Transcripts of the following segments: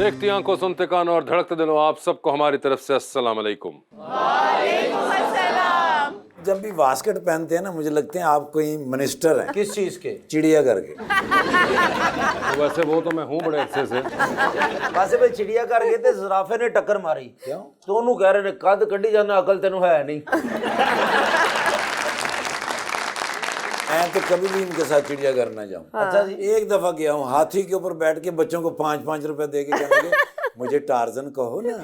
देखती आंखों, सुनते कानों और धड़कते दिलों, आप सबको हमारी तरफ से अस्सलाम वालेकुम। जब भी वास्केट पहनते हैं ना, मुझे लगते हैं आप कोई मिनिस्टर हैं। किस चीज के? चिड़ियाघर के। तो वैसे वो तो मैं हूँ बड़े अच्छे से। वैसे भाई चिड़ियाघर गए थे, ज़राफे ने टक्कर मारी। क्यों? तो उन्होंने कह रहे ने कद कड्डी जाना, अकल तेनू है नहीं। मैं तो कभी भी इनके साथ चिड़ियाघर ना जाऊं। अच्छा जी। एक दफा गया हूँ, हाथी के ऊपर बैठ के बच्चों को 5-5 रुपए दे के कहेंगे मुझे टार्जन कहो ना।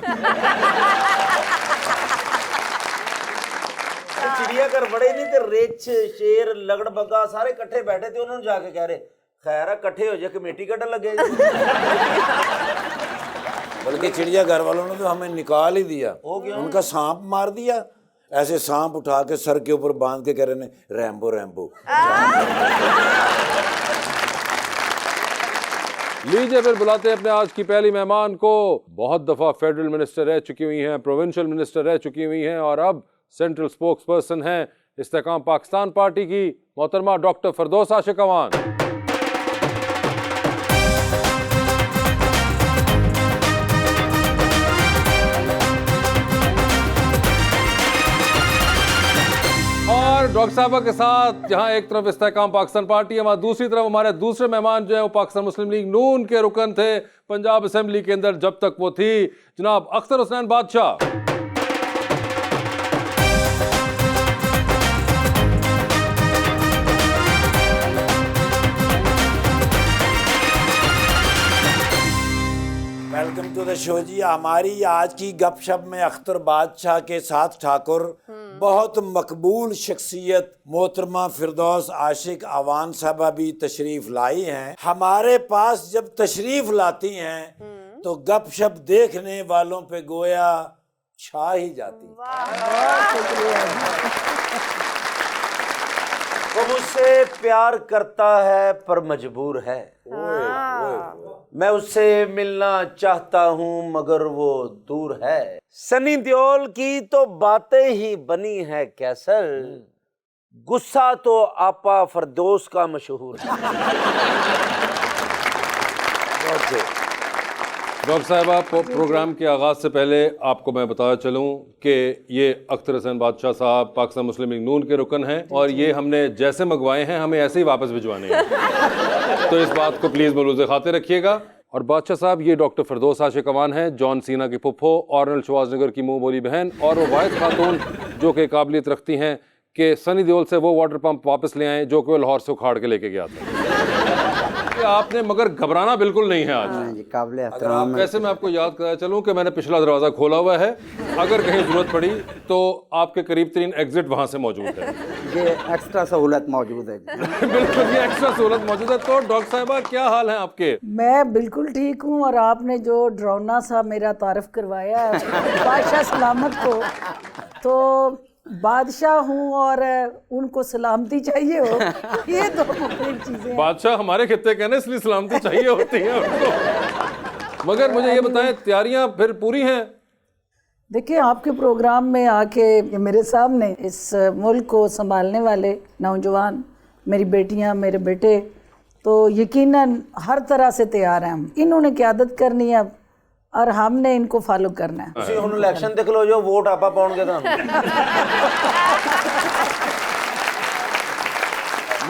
चिड़ियाघर बड़े नहीं थे, रेछ शेर लगड़बग्गा सारे इकट्ठे बैठे थे। उन्होंने जाके कह रहे खैर इकट्ठे हो जाए, कमेटी कटन लगे। बल्कि चिड़ियाघर वालों ने तो हमें निकाल ही दिया। उनका सांप मार दिया, ऐसे सांप उठा के सर के ऊपर बांध के कह रहे ने रैम्बो रैम्बो। लीजिए फिर बुलाते हैं अपने आज की पहली मेहमान को। बहुत दफा फेडरल मिनिस्टर रह चुकी हुई हैं, प्रोविंशियल मिनिस्टर रह चुकी हुई हैं और अब सेंट्रल स्पोक्स पर्सन हैं इस्तेकाम पाकिस्तान पार्टी की मोहतरमा डॉक्टर फरदौस आशिक अवान। और डॉक्टर साहबा के साथ जहां एक तरफ इस्तेकाम पाकिस्तान पार्टी है, वहां दूसरी तरफ हमारे दूसरे मेहमान जो है वो पाकिस्तान मुस्लिम लीग नून के रुकन थे पंजाब असेंबली के अंदर जब तक वो थी, जनाब अख्तर हुसैन बादशाह। वेलकम टू द शो जी। हमारी आज की गपशप में अख्तर बादशाह के साथ ठाकुर बहुत मकबूल शख्सियत मोहतरमा फिरदौस आशिक अवान साहबा भी तशरीफ लाई हैं। हमारे पास जब तशरीफ लाती हैं तो गपशप देखने वालों पे गोया छा ही जाती। वो मुझसे प्यार करता है पर मजबूर है। मैं उससे मिलना चाहता हूँ मगर वो दूर है। सनी देओल की तो बातें ही बनी है कैसल, गुस्सा तो आपा फरदौस का मशहूर है। डॉक्टर साहबा, प्रोग्राम के आगाज़ से पहले आपको मैं बताया चलूं कि ये अख्तर हुसैन बादशाह साहब पाकिस्तान मुस्लिम लीग नून के रुकन हैं और ये हमने जैसे मंगवाए हैं हमें ऐसे ही वापस भिजवाने हैं, तो इस बात को प्लीज़ मलूज़ खातिर रखिएगा। और बादशाह साहब ये डॉक्टर फरदौस आशिक अवान हैं, जॉन सीना की फुफ्फो, ऑर्नल शवाजनगर की मुँह बोली बहन और वो वाहिद खातून जो कि काबिलियत रखती हैं कि सनी देओल से वो वाटर पंप वापस ले आएँ जो कि वो लाहौर से उखाड़ के लेके गया था। आपने मगर घबराना बिल्कुल नहीं है आज। वैसे मैं आपको याद कराया चलूं कि मैंने पिछला दरवाज़ा खोला हुआ है, अगर कहीं ज़रूरत पड़ी तो आपके करीब तरीन एग्जिट वहाँ से मौजूद है। ये एक्स्ट्रा सहूलत मौजूद है। बिल्कुल, ये एक्स्ट्रा सहूलत मौजूद है। तो डॉक्टर साहिबा क्या हाल है आपके? मैं बिल्कुल ठीक हूँ और आपने जो ड्रोना सा मेरा तारफ़ करवाया है बादशाह सलामत को, तो बादशाह हूँ और उनको सलामती चाहिए हो, ये दो मुख्तलिफ चीज़ें। बादशाह हमारे खित्ते के ना, इसलिए सलामती चाहिए होती है उनको। मगर मुझे ये बताएं, तैयारियां फिर पूरी हैं? देखिए, आपके प्रोग्राम में आके मेरे सामने इस मुल्क को संभालने वाले नौजवान, मेरी बेटियां, मेरे बेटे, तो यकीनन हर तरह से तैयार हैं हम। इन्होंने क़यादत करनी है और हमने इनको फॉलो करना है। ਤੁਸੀਂ ਹੁਣ ਇਲੈਕਸ਼ਨ ਦੇਖ ਲਓ, ਜੋ ਵੋਟ ਆਪਾਂ ਪਾਉਣਗੇ ਤੁਹਾਨੂੰ।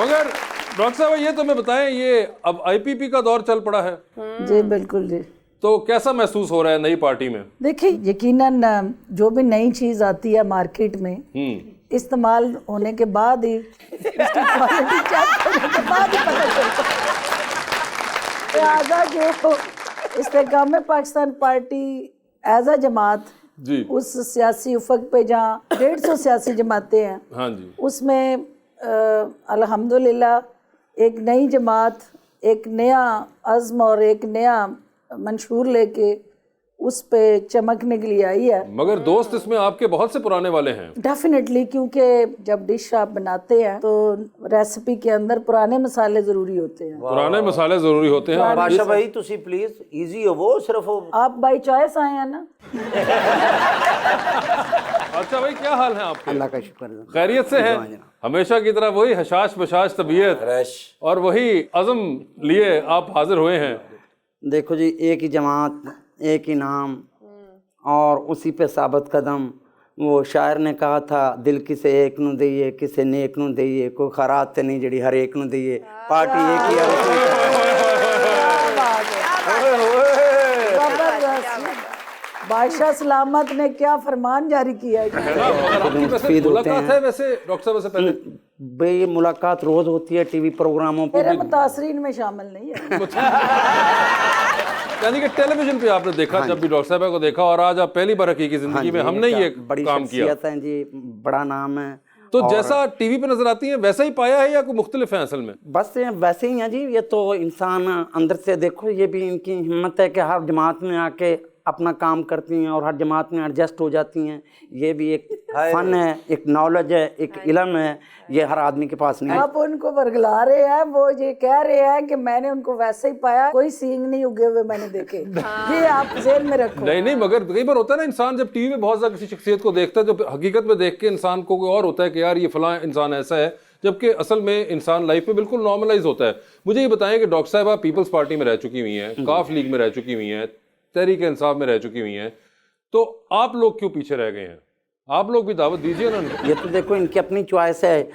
मगर डॉक्टर साहब ये तो मैं बताएं, ये अब आईपीपी का दौर चल पड़ा है जी बिल्कुल जी। तो कैसा महसूस हो रहा है नई पार्टी में? देखिए, यकीनन जो भी नई चीज़ आती है मार्केट में, इस्तेमाल होने के बाद ही उसकी क्वालिटी चेक करने के बाद ही पता चलता है। लिहाजा जो इस्तेकाम पाकिस्तान पार्टी एज अ जमात जी उस सियासी उफक पे जहाँ 150 सियासी जमातें हैं, हाँ जी, उसमें अल्हम्दुलिल्लाह एक नई जमात, एक नया अज़्म और एक नया मंशूर लेके उस पे चमकने के लिए आई है। मगर दोस्त इसमें आपके बहुत से पुराने वाले हैं। डेफिनेटली, क्योंकि जब डिश आप बनाते हैं तो रेसिपी के अंदर पुराने मसाले ज़रूरी होते हैं। पुराने मसाले ज़रूरी होते हैं। बादशाह भाई तुसी प्लीज इजी हो, वो सिर्फ आप बाई चॉइस आए हैं ना। अच्छा भाई, क्या हाल है आपके? अल्लाह का शुक्र, खैरियत से है? हमेशा की तरह वही हशाश बशाश तबीयत और वही अज़म लिए आप हाजिर हुए हैं। देखो जी, एक ही जमात, एक ही नाम, और उसी पे साबित कदम। वो शायर ने कहा था, दिल किसे एक नू दईए, किसे नेक नू दईए, कोई खरात ते नहीं जड़ी हर एक नू दईए, पार्टी एक ही है। बादशाह सलामत ने क्या फरमान जारी किया है। आपकी वैसे मुलाकात है वैसे डॉक्टर साहब से पहले? भाई ये मुलाकात रोज होती है टीवी प्रोग्रामों पे। मेरे मुतासरीन में शामिल नहीं है। यानी कि टेलीविजन पे आपने देखा, जब भी डॉक्टर साहब को देखा, और आज आप पहली बार हकीकी जिंदगी में हमने ये बड़ी काम किया। शख्सियत है जी, बड़ा नाम है। तो जैसा टीवी पे नजर आती है वैसा ही पाया है या कोई मुख्तलिफ है असल में? बस ये वैसे ही है जी। ये तो इंसान अंदर से देखो, ये भी इनकी हिम्मत है कि हर जमात में आके अपना काम करती हैं और हर जमात में एडजस्ट हो जाती हैं। ये भी एक फन है, एक नॉलेज है, एक इल्म है, ये हर आदमी के पास नहीं है। आप उनको वर्गला रहे हैं, वो ये कह रहे हैं कि मैंने उनको वैसे ही पाया, कोई सींग नहीं उगे हुए मैंने देखे। ये आप ज़हन में रखो। नहीं, मगर कई बार होता है ना, इंसान जब टीवी में बहुत ज्यादा किसी शख्सियत को देखता है तो हकीकत में देख के इंसान को कोई और होता है कि यार ये फलां इंसान ऐसा है, जबकि असल में इंसान लाइफ में बिल्कुल नॉर्मलाइज होता है। मुझे ये बताएं कि डॉक्टर साहब आप पीपल्स पार्टी में रह चुकी हुई हैं, काफ लीग में रह चुकी हुई हैं, तहरीक इंसाफ में रह चुकी हुई हैं, तो आप लोग क्यों पीछे रह गए हैं? आप लोग भी दावत दीजिए ना उनको। ये तो देखो इनकी अपनी चॉइस है।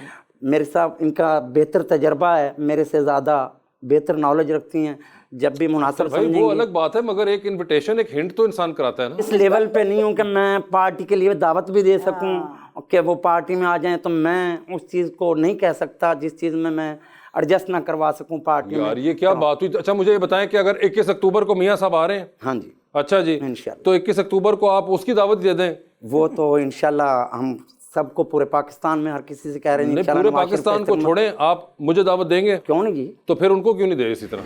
मेरे साथ इनका बेहतर तजर्बा है, मेरे से ज़्यादा बेहतर नॉलेज रखती हैं। जब भी मुनासिब भाई समझेंगी। वो अलग बात है, मगर एक इनविटेशन, एक हिंट तो इंसान कराता है ना। इस लेवल पे नहीं हूँ कि मैं पार्टी के लिए दावत भी दे सकूँ कि वो पार्टी में आ जाएं, तो मैं उस चीज़ को नहीं कह सकता जिस चीज़ में मैं एडजस्ट ना करवा सकूँ पार्टी में। यार ये क्या बात हुई? अच्छा मुझे ये बताएं कि अगर 21 अक्टूबर को मियाँ साहब आ रहे हैं? हाँ जी, अच्छा जी, इंशाल्लाह। तो 21 अक्टूबर को आप उसकी दावत दे दें। वो तो इंशाल्लाह हम सबको, पूरे पाकिस्तान में हर किसी से कह रहे हैं नहीं, इंशाल्लाह। पूरे नवाज शरीफ पाकिस्तान को का छोड़ें, आप मुझे दावत देंगे? क्यों नहीं जी? तो फिर उनको क्यों नहीं दे इसी तरह?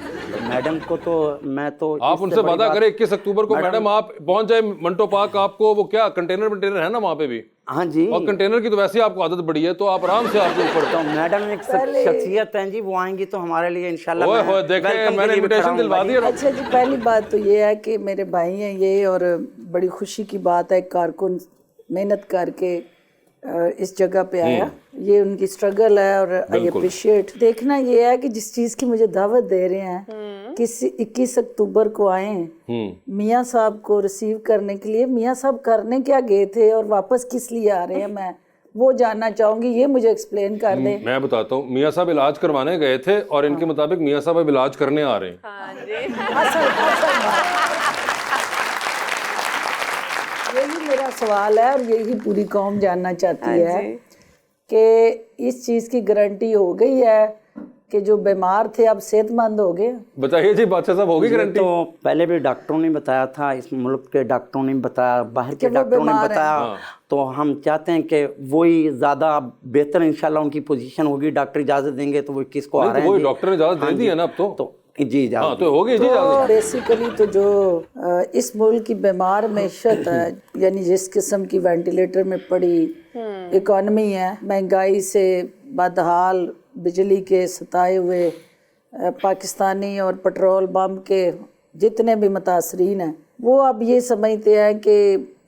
मैडम को तो मैं तो आप इससे उनसे बड़ी वादा बात- करें 21 अक्टूबर को मैडम आप पहुंच जाए मंटो पार्क, आपको वो क्या कंटेनर है ना वहाँ पे भी, हाँ जी। और कंटेनर की तो वैसे ही आपको आदत बड़ी है, तो आप आराम से आपके ऊपर। तो मैडम एक शख्सियत है जी, वो आएंगी तो हमारे लिए इंशाल्लाह। ओए होए, देखें मैंने इनविटेशन दिलवा दिया। अच्छा जी, पहली बात तो ये है कि मेरे भाई हैं ये, और बड़ी खुशी की बात है, कारकुन मेहनत करके इस जगह पे आया, ये उनकी स्ट्रगल है और आई अप्रिशिएट। देखना ये है कि जिस चीज़ की मुझे दावत दे रहे हैं, किसी 21 अक्टूबर को आए मियाँ साहब को रिसीव करने के लिए। मियाँ साहब करने क्या गए थे और वापस किस लिए आ रहे हैं, मैं वो जानना चाहूँगी, ये मुझे एक्सप्लेन कर दें। मैं बताता हूँ, मियाँ साहब इलाज करवाने गए थे और इनके मुताबिक मियाँ साहब अब इलाज करने आ रहे हैं। यही मेरा सवाल है और यही पूरी कौम जानना चाहती है कि इस चीज़ की गारंटी हो गई है कि जो बीमार थे अब सेहतमंद हो गए। बताइए जी बादशाह साहब, होगी गारंटी? तो पहले भी डॉक्टरों ने बताया था, इस मुल्क के डॉक्टरों ने बताया, बाहर के डॉक्टरों ने बताया। तो हम चाहते हैं कि वही ज़्यादा बेहतर इंशाल्लाह उनकी पोजीशन होगी। डॉक्टर इजाज़त देंगे तो वो किसको आ रहे हैं? वही डॉक्टर ने इजाज़त दे दी है ना अब तो जी इजाज़त। हाँ, तो होगी जी इजाज़त। बेसिकली तो जो इस मुल्क की बीमार मैशत है, यानी जिस किस्म की वेंटिलेटर में पड़ी इकॉनमी है, महंगाई से बदहाल, बिजली के सताए हुए पाकिस्तानी और पेट्रोल बम के जितने भी मुतासरीन हैं, वो अब ये समझते हैं कि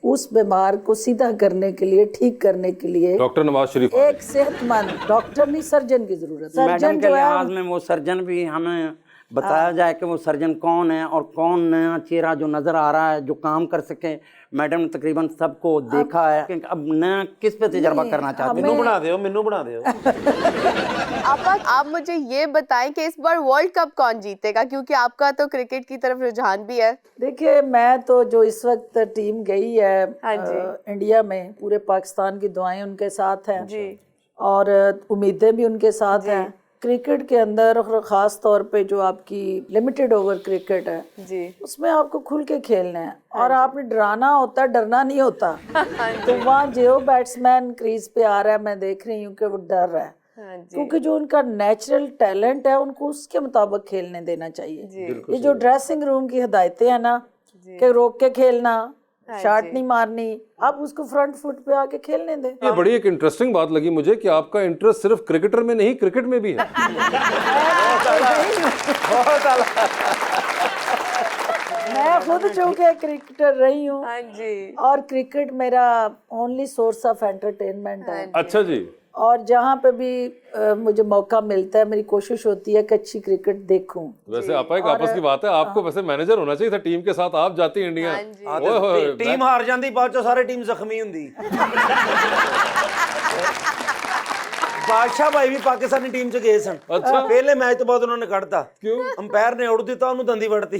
उस बीमार को सीधा करने के लिए, ठीक करने के लिए डॉक्टर नवाज शरीफ एक सेहतमंद डॉक्टर नहीं, सर्जन की जरूरत है। मैडम के लिहाज में वो सर्जन भी हमें बताया जाए कि वो सर्जन कौन है और कौन नया चेहरा जो नज़र आ रहा है जो काम कर सके। मैडम ने तकरीबन सबको देखा है, कि अब नया किस पे तजर्बा करना चाहते हैं? मेनू बना दो। आप मुझे ये बताएं कि इस बार वर्ल्ड कप कौन जीतेगा, क्योंकि आपका तो क्रिकेट की तरफ रुझान भी है। देखिए, मैं तो जो इस वक्त टीम गई है इंडिया में, पूरे पाकिस्तान की दुआएं उनके साथ हैं जी, और उम्मीदें भी उनके साथ हैं। क्रिकेट के अंदर और ख़ास तौर पे जो आपकी लिमिटेड ओवर क्रिकेट है जी, उसमें आपको खुल के खेलना है और आपने डराना होता है, डरना नहीं होता। तो वहाँ जो बैट्समैन क्रीज पे आ रहा है, मैं देख रही हूँ कि वो डर रहा है, क्योंकि जो उनका नेचुरल टैलेंट है उनको उसके मुताबिक खेलने देना चाहिए। ये जो ड्रेसिंग रूम की हिदायतें हैं ना कि रोक के खेलना, शॉट नहीं मारनी, आप उसको फ्रंट फुट पे आके खेलने दें। ये बड़ी एक इंटरेस्टिंग बात लगी मुझे कि आपका इंटरेस्ट सिर्फ क्रिकेटर में नहीं, क्रिकेट में भी है। मैं खुद चूंकि क्रिकेटर रही हूँ हाँ जी, और क्रिकेट मेरा ओनली सोर्स ऑफ एंटरटेनमेंट है। अच्छा जी, اور جہاں پہ بھی مجھے موقع ملتا ہے میری کوشش ہوتی ہے کہ اچھی کرکٹ دیکھوں. ویسے آپ ایک آپس کی بات ہے, آپ کو ویسے مینیجر ہونا چاہیے تھا ٹیم کے ساتھ, آپ جاتی انڈیا, ٹیم ہار جاندی بعد چ سارے ٹیم زخمی ہوندی. بادشاہ بھائی بھی پاکستانی ٹیم چ گئے سن, پہلے میچ تو بعد انہوں نے کھڑتا, کیوں امپائر نے اڑ دیتا انہوں دندی وڑتی.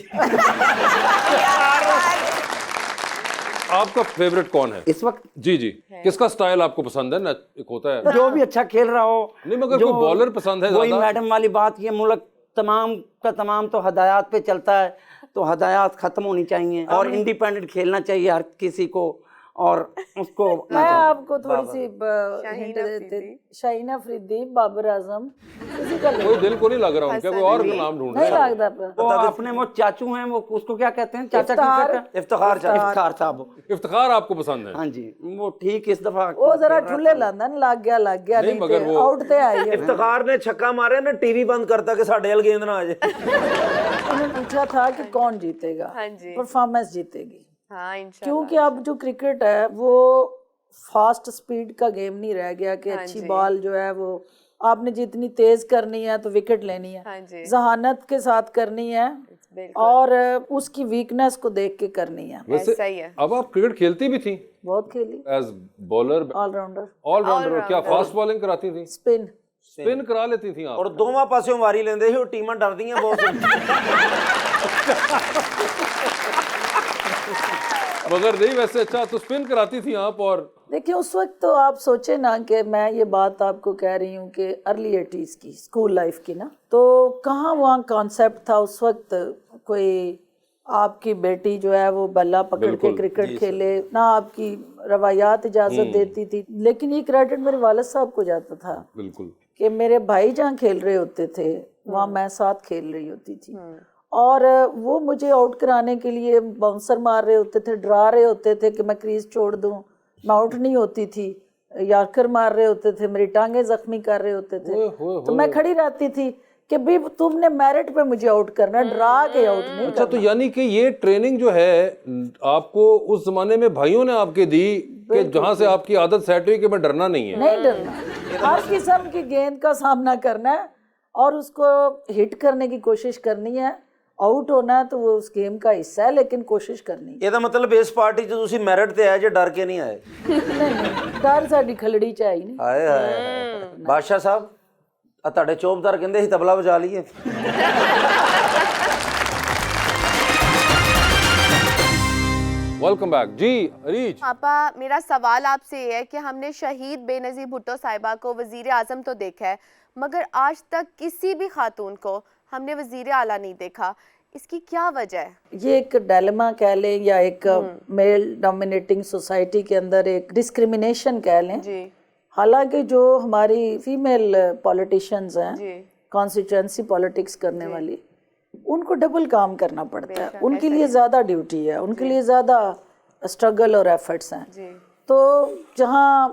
آپ کا فیوریٹ کون ہے اس وقت؟ جی جی, کس کا سٹائل آپ کو پسند ہے نا, ایک ہوتا ہے جو بھی اچھا کھیل رہا ہو. نہیں مگر کوئی بالر پسند ہے وہی زیادہ؟ میڈم والی بات, یہ ملک تمام کا تمام تو ہدایات پہ چلتا ہے, تو ہدایات ختم ہونی چاہیے اور انڈیپینڈنٹ کھیلنا چاہیے ہر کسی کو. اور اس کو میں آپ کو تھوڑی سی ہنٹ دیتے, شاہین افریدی, بابر اعظم, کسی کا کوئی دل کو نہیں لگ رہا ہوں کیا, کوئی اور کا نام ڈھونڈ نہیں رہا ہے؟ لگتا. وہ اپنے وہ چاچو ہیں, وہ اس کو کیا کہتے ہیں, چاچا افتخار افتخار صاحب. افتخار آپ کو پسند ہے؟ ہاں جی, وہ ٹھیک اس دفعہ وہ ذرا ٹھلے لاندہ نا, لگ گیا نہیں مگر وہ آؤٹ تے آئی ہے. افتخار نے چھکا مارے نا, ٹی وی بند کرتا کہ ساڈے ال گیند نہ آ جائے. انہوں نے پوچھا تھا کہ کون جیتے گا, پرفارمنس جیتے گی, کیونکہ اب جو کرکٹ ہے وہ فاسٹ سپیڈ کا گیم نہیں رہ گیا کہ اچھی بال جو ہے وہ آپ نے جتنی تیز کرنی ہے تو وکٹ لینی ہے, ذہانت کے ساتھ کرنی ہے اور اس کی ویکنس کو دیکھ کے کرنی ہے. ویسے اب آپ کرکٹ کھیلتی بھی تھیں؟ بہت کھیلی, as bowler, all rounder. All rounder. کیا فاسٹ بالنگ کراتی تھیں؟ اسپن کرا لیتی تھیں آپ؟ اور دونوں پاسوں واری لیندے سی, اور ٹیماں ڈردیاں بہت. مگر نہیں ویسے اچھا تو اسپن کراتی تھیں آپ. اور دیکھیں اس وقت تو آپ سوچے نا کہ میں یہ بات آپ کو کہہ رہی ہوں کہ ارلی 80s کی اسکول لائف کی نا, تو کہاں وہاں کانسیپٹ تھا اس وقت, کوئی آپ کی بیٹی جو ہے وہ بلہ پکڑ کے کرکٹ کھیلے نہ, آپ کی روایات اجازت دیتی تھی. لیکن یہ کریڈٹ میرے والد صاحب کو جاتا تھا بالکل کہ میرے بھائی جہاں کھیل رہے ہوتے تھے وہاں میں ساتھ کھیل رہی ہوتی تھی, اور وہ مجھے آؤٹ کرانے کے لیے باؤنسر مار رہے ہوتے تھے, ڈرا رہے ہوتے تھے کہ میں کریز چھوڑ دوں, میں آؤٹ نہیں ہوتی تھی, یارکر مار رہے ہوتے تھے, میری ٹانگیں زخمی کر رہے ہوتے تھے, تو میں کھڑی رہتی تھی کہ بھی تم نے میرٹ پہ مجھے آؤٹ کرنا ہے, ڈرا کے آؤٹ نہیں. اچھا, تو یعنی کہ یہ ٹریننگ جو ہے آپ کو اس زمانے میں بھائیوں نے آپ کے دی کہ جہاں سے آپ کی عادت سیٹ ہوئی کہ میں ڈرنا نہیں ہے, نہیں ڈرنا, ہر قسم کی گیند کا سامنا کرنا ہے اور اس کو ہٹ کرنے کی کوشش کرنی ہے. آؤٹ ہونا ہے تو وہ اس گیم کا حصہ ہے, لیکن کوشش کرنی ہے. یہ مطلب اس پارٹی جو تسی میرٹ تے آئے جو ڈر کے نہیں آئے؟ نہیں, ڈر ساڈی کھلڑی چ آئی نہیں. ہائے ہائے. بادشاہ صاحب تہاڈے چوبدار کہندے سی تبلا بجا لیے. Welcome back. جی ریچ. پاپا میرا سوال آپ سے یہ ہے کہ ہم نے شہید بے نظیر بھٹو صاحبہ کو وزیر اعظم تو دیکھا ہے, مگر آج تک کسی بھی خاتون کو ہم نے وزیر اعلیٰ نہیں دیکھا, اس کی کیا وجہ ہے؟ یہ ایک ڈائلما کہہ لیں یا ایک میل ڈومینیٹنگ سوسائٹی کے اندر ایک ڈسکریمنیشن کہہ لیں. حالانکہ جو ہماری فیمیل پولیٹیشینز ہیں, کانسٹیچوئنسی پالیٹکس کرنے والی, ان کو ڈبل کام کرنا پڑتا ہے, ان کے لیے زیادہ ڈیوٹی ہے, ان کے لیے زیادہ اسٹرگل اور ایفرٹس ہیں. تو جہاں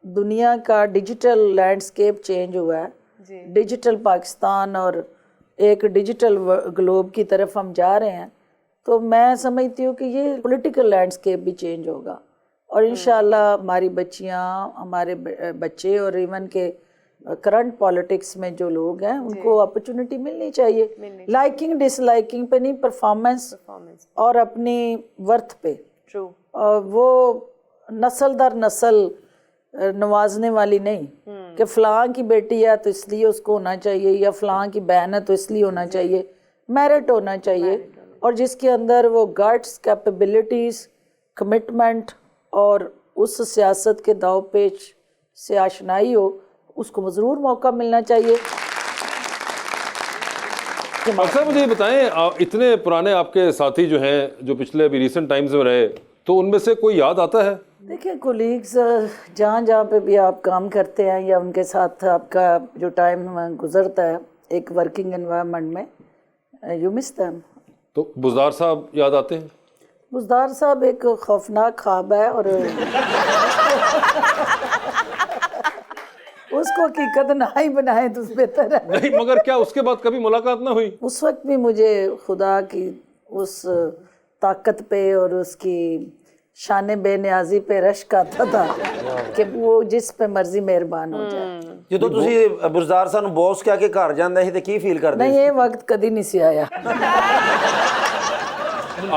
دنیا کا ڈیجیٹل لینڈسکیپ چینج ہوا ہے, ڈیجیٹل پاکستان اور ایک ڈیجیٹل گلوب کی طرف ہم جا رہے ہیں, تو میں سمجھتی ہوں کہ یہ پولیٹیکل لینڈسکیپ بھی چینج ہوگا, اور انشاءاللہ ہماری بچیاں, ہمارے بچے اور ایون کے کرنٹ پالیٹکس میں جو لوگ ہیں ان کو اپرچونٹی ملنی چاہیے, لائکنگ ڈس لائکنگ پہ نہیں, پرفارمنس اور اپنی ورتھ پہ. وہ نسل در نسل نوازنے والی نہیں کہ فلاں کی بیٹی ہے تو اس لیے اس کو ہونا چاہیے, یا فلاں کی بہن ہے تو اس لیے ہونا چاہیے. میرٹ ہونا چاہیے, اور جس کے اندر وہ گٹس, کیپیبلٹیز, کمٹمنٹ اور اس سیاست کے داؤ پیچ سے آشنائی ہو, اس کو ضرور موقع ملنا چاہیے. اکثر مجھے یہ بتائیں, اتنے پرانے آپ کے ساتھی جو ہیں جو پچھلے ابھی ریسنٹ ٹائمز میں رہے, تو ان میں سے کوئی یاد آتا ہے؟ دیکھیں کولیگز جہاں جہاں پہ بھی آپ کام کرتے ہیں یا ان کے ساتھ آپ کا جو ٹائم گزرتا ہے ایک ورکنگ انوائرمنٹ میں, یو مس دیم. تو بزدار صاحب یاد آتے ہیں؟ بزدار صاحب ایک خوفناک خواب ہے, اور اس کو حقیقت نہ ہی بنائے تو بہتر ہے. نہیں, مگر کیا اس کے بعد کبھی ملاقات نہ ہوئی؟ اس وقت بھی مجھے خدا کی اس طاقت پہ اور اس کی शान बेनियाजी पे रश्क आता था कि वो जिस पे मर्जी मेहरबान हो जाए। ਜਦੋਂ ਤੁਸੀਂ ਬੁਜ਼ਦਾਰ ਸਾਹਿਬ ਨੂੰ ਬੌਸ ਕਹਿ ਕੇ ਘਰ ਜਾਂਦੇ ਸੀ ਤੇ ਕੀ ਫੀਲ ਕਰਦੇ नहीं, ये वक्त कभी नहीं से आया।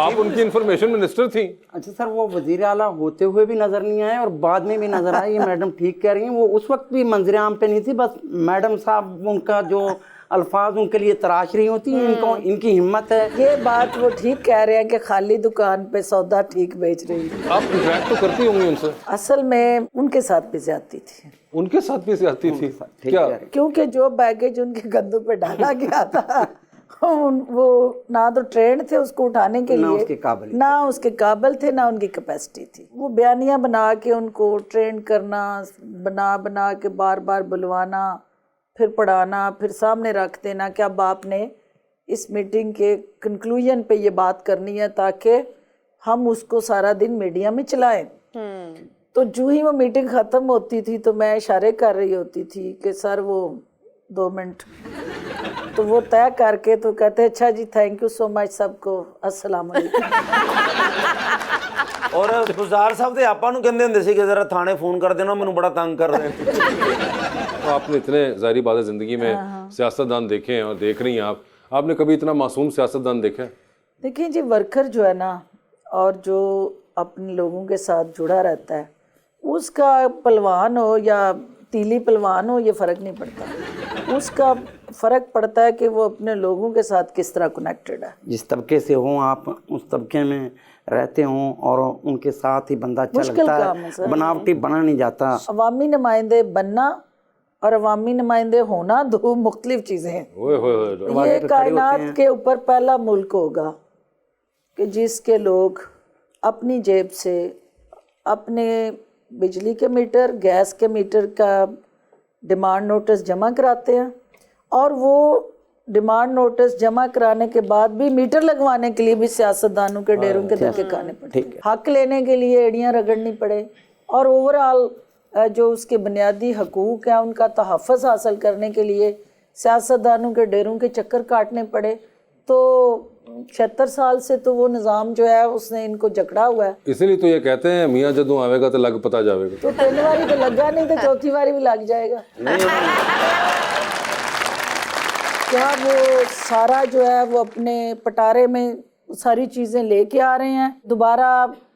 आप उनकी इंफॉर्मेशन मिनिस्टर थी। अच्छा सर, वो वजीर आला होते हुए भी नज़र नहीं आए और बाद में भी नज़र आए, ये मैडम ठीक कह रही हैं। वो उस वक्त भी मंजर आम पे नहीं थी, बस मैडम साहब उनका जो अल्फाज उनके लिए तराश रही होती हैं, इनको इनकी हिम्मत है। ये बात वो ठीक कह रहे हैं कि खाली दुकान पे सौदा ठीक बेच रही है। आप इंटरेक्ट तो करती होंगी उनसे। असल में उनके साथ भी ज्यादती थी, उनके साथ भी आती थी क्या? क्योंकि जो बैगेज उनके कंधों पे डाला गया था वो ना तो ट्रेंड थे उसको उठाने के लिए, ना उसके काबिल थे, ना उनकी कैपेसिटी थी। वो बयानियाँ बना के उनको ट्रेंड करना, बना के बार बार बुलवाना, फिर पढ़ाना, फिर सामने रख देना कि अब आपने इस मीटिंग के कंक्लूजन पे ये बात करनी है ताकि हम उसको सारा दिन मीडिया में चलाएं। तो जो ही वो मीटिंग ख़त्म होती थी तो मैं इशारे कर रही होती थी कि सर वो 2 मिनट, तो वो तय करके तो कहते अच्छा जी थैंक यू सो मच सबको, अस्सलाम वालेकुम। ਔਰ ਬੁਜ਼ਦਾਰ ਸਾਹਿਬ ਤੇ ਆਪਾਂ ਨੂੰ ਕਹਿੰਦੇ ਹੁੰਦੇ ਸੀ ਕਿ ਜ਼ਰਾ ਥਾਣੇ ਫੋਨ ਕਰ ਦੇਣਾ, ਮੈਨੂੰ ਬੜਾ ਤੰਗ ਕਰ ਰਹੇ ਨੇ। तो आपने इतने ज़ाहिरी बात है ज़िंदगी में सियासतदान देखे हैं और देख रही हैं आपने कभी इतना मासूम सियासतदान देखा है? देखिए जी, वर्कर जो है ना और जो अपने लोगों के साथ जुड़ा रहता है, उसका पहलवान हो या तीली पहलवान हो ये फ़र्क नहीं पड़ता। उसका फ़र्क पड़ता है कि वो अपने लोगों के साथ किस तरह कनेक्टेड है। जिस तबके से हों आप, उस तबके में रहते हों और उनके साथ ही बंदा चलता है, बनावटी बना नहीं जाता। अवामी नुमाइंदे बनना और अवामी नुमाइंदे होना 2 मुख्तलिफ चीज़ें हैं। ये कायनात के ऊपर पहला मुल्क होगा कि जिसके लोग अपनी जेब से अपने बिजली के मीटर, गैस के मीटर का डिमांड नोटिस जमा कराते हैं और वो डिमांड नोटिस जमा कराने के बाद भी मीटर लगवाने के लिए भी सियासतदानों के डेरों के धक्के खाने पड़े, हक लेने के लिए एड़ियाँ रगड़नी पड़े और ओवरऑल जो उसके बुनियादी हकूक़ हैं उनका तहफ़्फ़ुज़ हासिल करने के लिए सियासतदानों के डेरों के चक्कर काटने पड़े। तो 76 साल से तो वो निज़ाम जो है उसने इनको जकड़ा हुआ है। इसलिए तो ये कहते हैं मियाँ जदों आवेगा तो लग पता जावेगा। तो 3 बारी तो लगा नहीं तो 4थी बारी भी लग जाएगा। क्या वो सारा जो है वो अपने पटारे में सारी चीज़ें लेके आ रहे हैं, दोबारा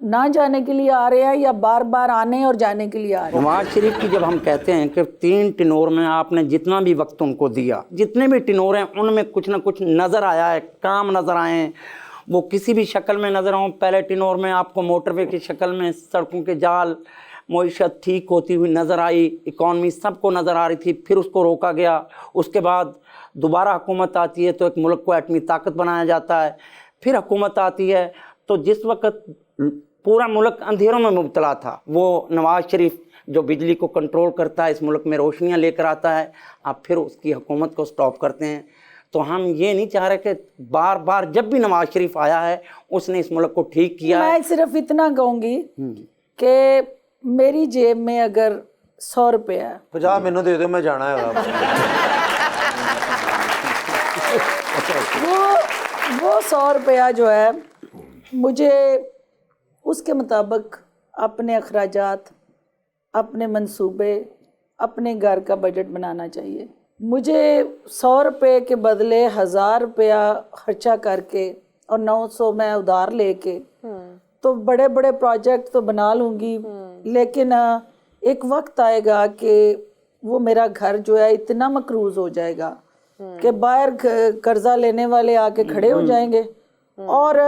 ना जाने के लिए आ रहे हैं या बार बार आने और जाने के लिए आ रहे हैं? नवाज शरीफ की जब हम कहते हैं कि 3 टिनोर में आपने जितना भी वक्त उनको दिया, जितने भी टिनोर हैं उनमें कुछ ना कुछ नज़र आया है, काम नज़र आए हैं, वो किसी भी शक्ल में नज़र आऊँ। पहले टिनोर में आपको मोटरवे की शक्ल में सड़कों के जाल, मईशत ठीक होती हुई नज़र आई, इकॉनमी सबको नज़र आ रही थी, फिर उसको रोका गया। उसके बाद दोबारा हुकूमत आती है तो एक मुल्क को एटमी ताकत बनाया जाता है, फिर हुकूमत आती है तो जिस वक्त पूरा मुल्क अंधेरों में मुब्तला था, वो नवाज शरीफ जो बिजली को कंट्रोल करता है, इस मुल्क में रोशनियाँ लेकर आता है, आप फिर उसकी हुकूमत को स्टॉप करते हैं। तो हम ये नहीं चाह रहे कि बार बार जब भी नवाज शरीफ आया है उसने इस मुल्क को ठीक किया है। मैं सिर्फ इतना कहूँगी कि मेरी जेब में अगर 100 रुपये है, 50 मैनू दे दो, मैं जाना है। वो 100 रुपया जो है मुझे उसके मुताबिक अपने अखराजात, अपने मंसूबे, अपने घर का बजट बनाना चाहिए। मुझे 100 रुपये के बदले 1000 रुपया खर्चा करके और 900 मैं उधार लेके तो बड़े बड़े प्रोजेक्ट तो बना लूँगी, लेकिन एक वक्त आएगा कि वो मेरा घर जो है इतना मकरूज़ हो जाएगा कि बाहर कर्जा लेने वाले आके खड़े हो जाएंगे। और